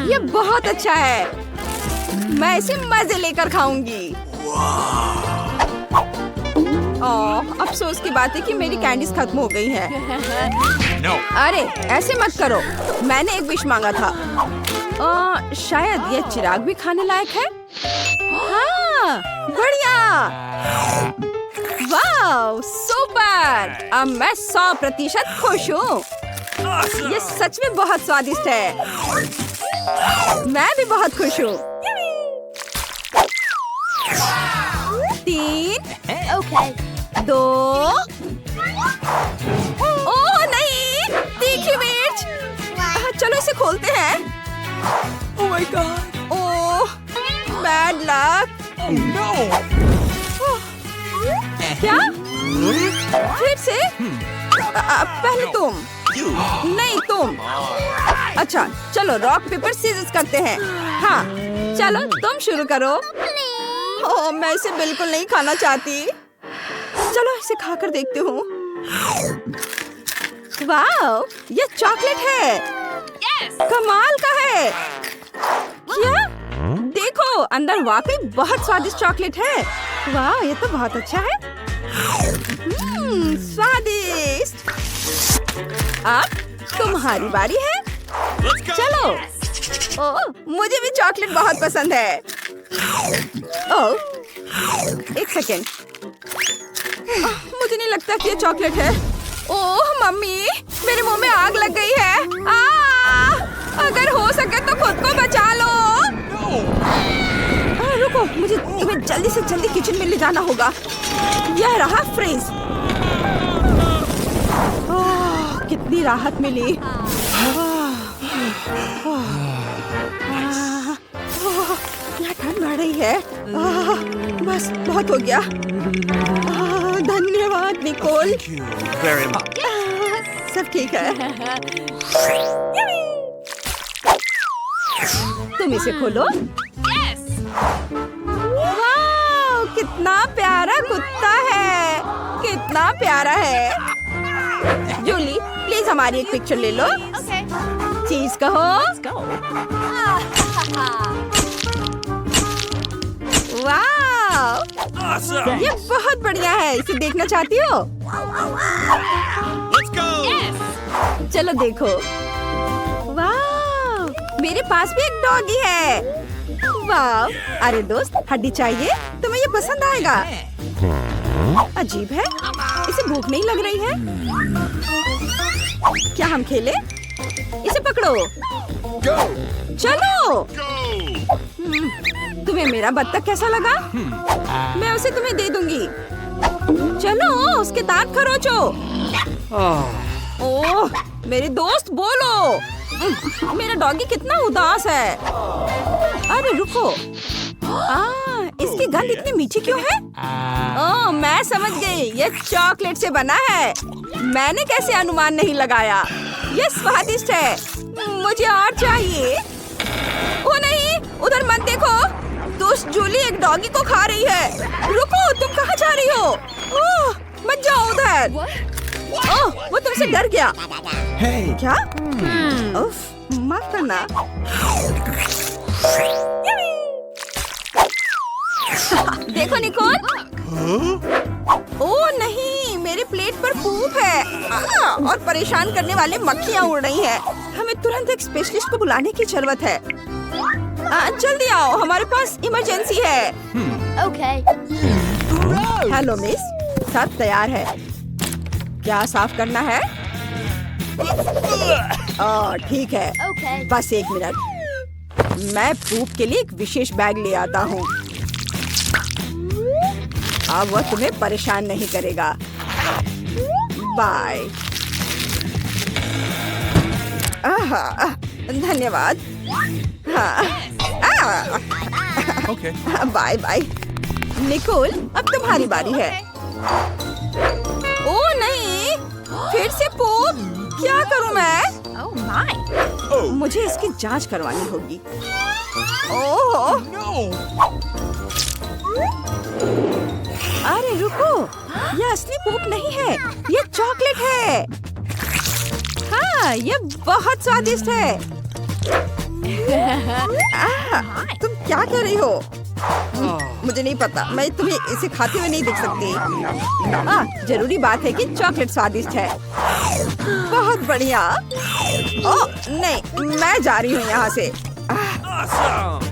ये बहुत अच्छा है। मैं इसे मजे लेकर खाऊंगी। ओह, अफसोस की बात है कि मेरी कैंडीज खत्म हो गई हैं। No. अरे, ऐसे मत करो। मैंने एक विश मांगा था। शायद ये चिराग भी खाने लायक है। हाँ, बढ़िया। वाह, सुपर। अब मैं 100% खुश हूँ। ये सच में बहुत स्वादिष्ट है। मैं भी बहुत खुश हूँ। 3, 2। ओह नहीं, तीखी मिर्च। चलो इसे खोलते हैं। Oh my God. Oh, bad luck. Oh no. क्या? फिर से? पहले तुम। You. नहीं, तुम। अच्छा, चलो रॉक पेपर सीजर्स करते हैं। हाँ, चलो तुम शुरू करो। ओह, मैं इसे बिल्कुल नहीं खाना चाहती। चलो इसे खाकर देखती हूँ। वाह, ये चॉकलेट है। कमाल का है। क्या? देखो, अंदर वाकई बहुत स्वादिष्ट चॉकलेट है। वाह, ये तो बहुत अच्छा है। स्वादिष्ट। अब तुम्हारी बारी है। चलो। ओह, मुझे भी चॉकलेट बहुत पसंद है। ओह, एक सेकेंड। मुझे नहीं लगता कि ये चॉकलेट है। ओह मम्मी, मेरे मुंह में आग लग गई है। अगर हो सके तो खुद को बचा लो। रुको, मुझे तुम्हें जल्दी से जल्दी किचन में ले जाना होगा। यह रहा फ्रिज। कितनी राहत मिली। यहाँ ठंड बढ़ रही है। बस बहुत हो गया। धन्यवाद Nicol. Thank you very much. सब ठीक है। तुम इसे खोलो। वाह, कितना प्यारा कुत्ता है। कितना प्यारा है। जूली, प्लीज हमारी एक पिक्चर ले लो। चीज कहो। वाह, Awesome. ये बहुत बढ़िया है। इसे देखना चाहती हो? Let's go. चलो देखो। वाह, मेरे पास भी एक डॉगी है। वाह, अरे दोस्त, हड्डी चाहिए? तुम्हें ये पसंद आएगा। अजीब है, इसे भूख नहीं लग रही है। क्या हम खेले? इसे पकड़ो। Go. चलो। Go. तुम्हें मेरा बत्तख कैसा लगा? मैं उसे तुम्हें दे दूंगी। चलो, उसके दांत खरोचो। ओह, मेरे दोस्त बोलो। मेरा डॉगी कितना उदास है। अरे रुको। इसकी गंध इतनी मीठी क्यों है? ओह, मैं समझ गई। ये चॉकलेट से बना है। मैंने कैसे अनुमान नहीं लगाया। ये स्वादिष्ट है। मुझे और चाहिए। ओ नहीं, उधर मत देखो। दोस्त जूली एक डॉगी को खा रही है। रुको, तुम कहाँ जा रही हो? ओह, मत जाओ उधर। ओह, वो तुमसे डर गया। Hey. क्या? उफ, माफ करना। देखो निकोल। ओह नहीं, मेरे प्लेट पर पूप है। और परेशान करने वाले मक्खियाँ उड़ रही हैं। हमें तुरंत एक स्पेशलिस्ट को बुलाने की जरूरत है। जल्दी आओ, हमारे पास इमरजेंसी है। हेलो मिस, सब तैयार है। क्या साफ करना है? ठीक है। बस एक मिनट। मैं पूप के लिए एक विशेष बैग ले आता हूँ। अब वह तुम्हें परेशान नहीं करेगा। बाय। धन्यवाद। Okay. Bye bye. निकोल, अब तुम्हारी बारी है। ओ नहीं, फिर से पूप। क्या करूं मैं? Oh मुझे इसकी जांच करवानी होगी। ओह, no. अरे रुको, यह असली पूप नहीं है, ये चॉकलेट है। हाँ, ये बहुत स्वादिष्ट है। तुम क्या कर रही हो? मुझे नहीं पता, मैं तुम्हें इसे खाते हुए नहीं देख सकती। जरूरी बात है कि चॉकलेट स्वादिष्ट है। बहुत बढ़िया। ओह नहीं, मैं जा रही हूँ यहाँ से। Awesome.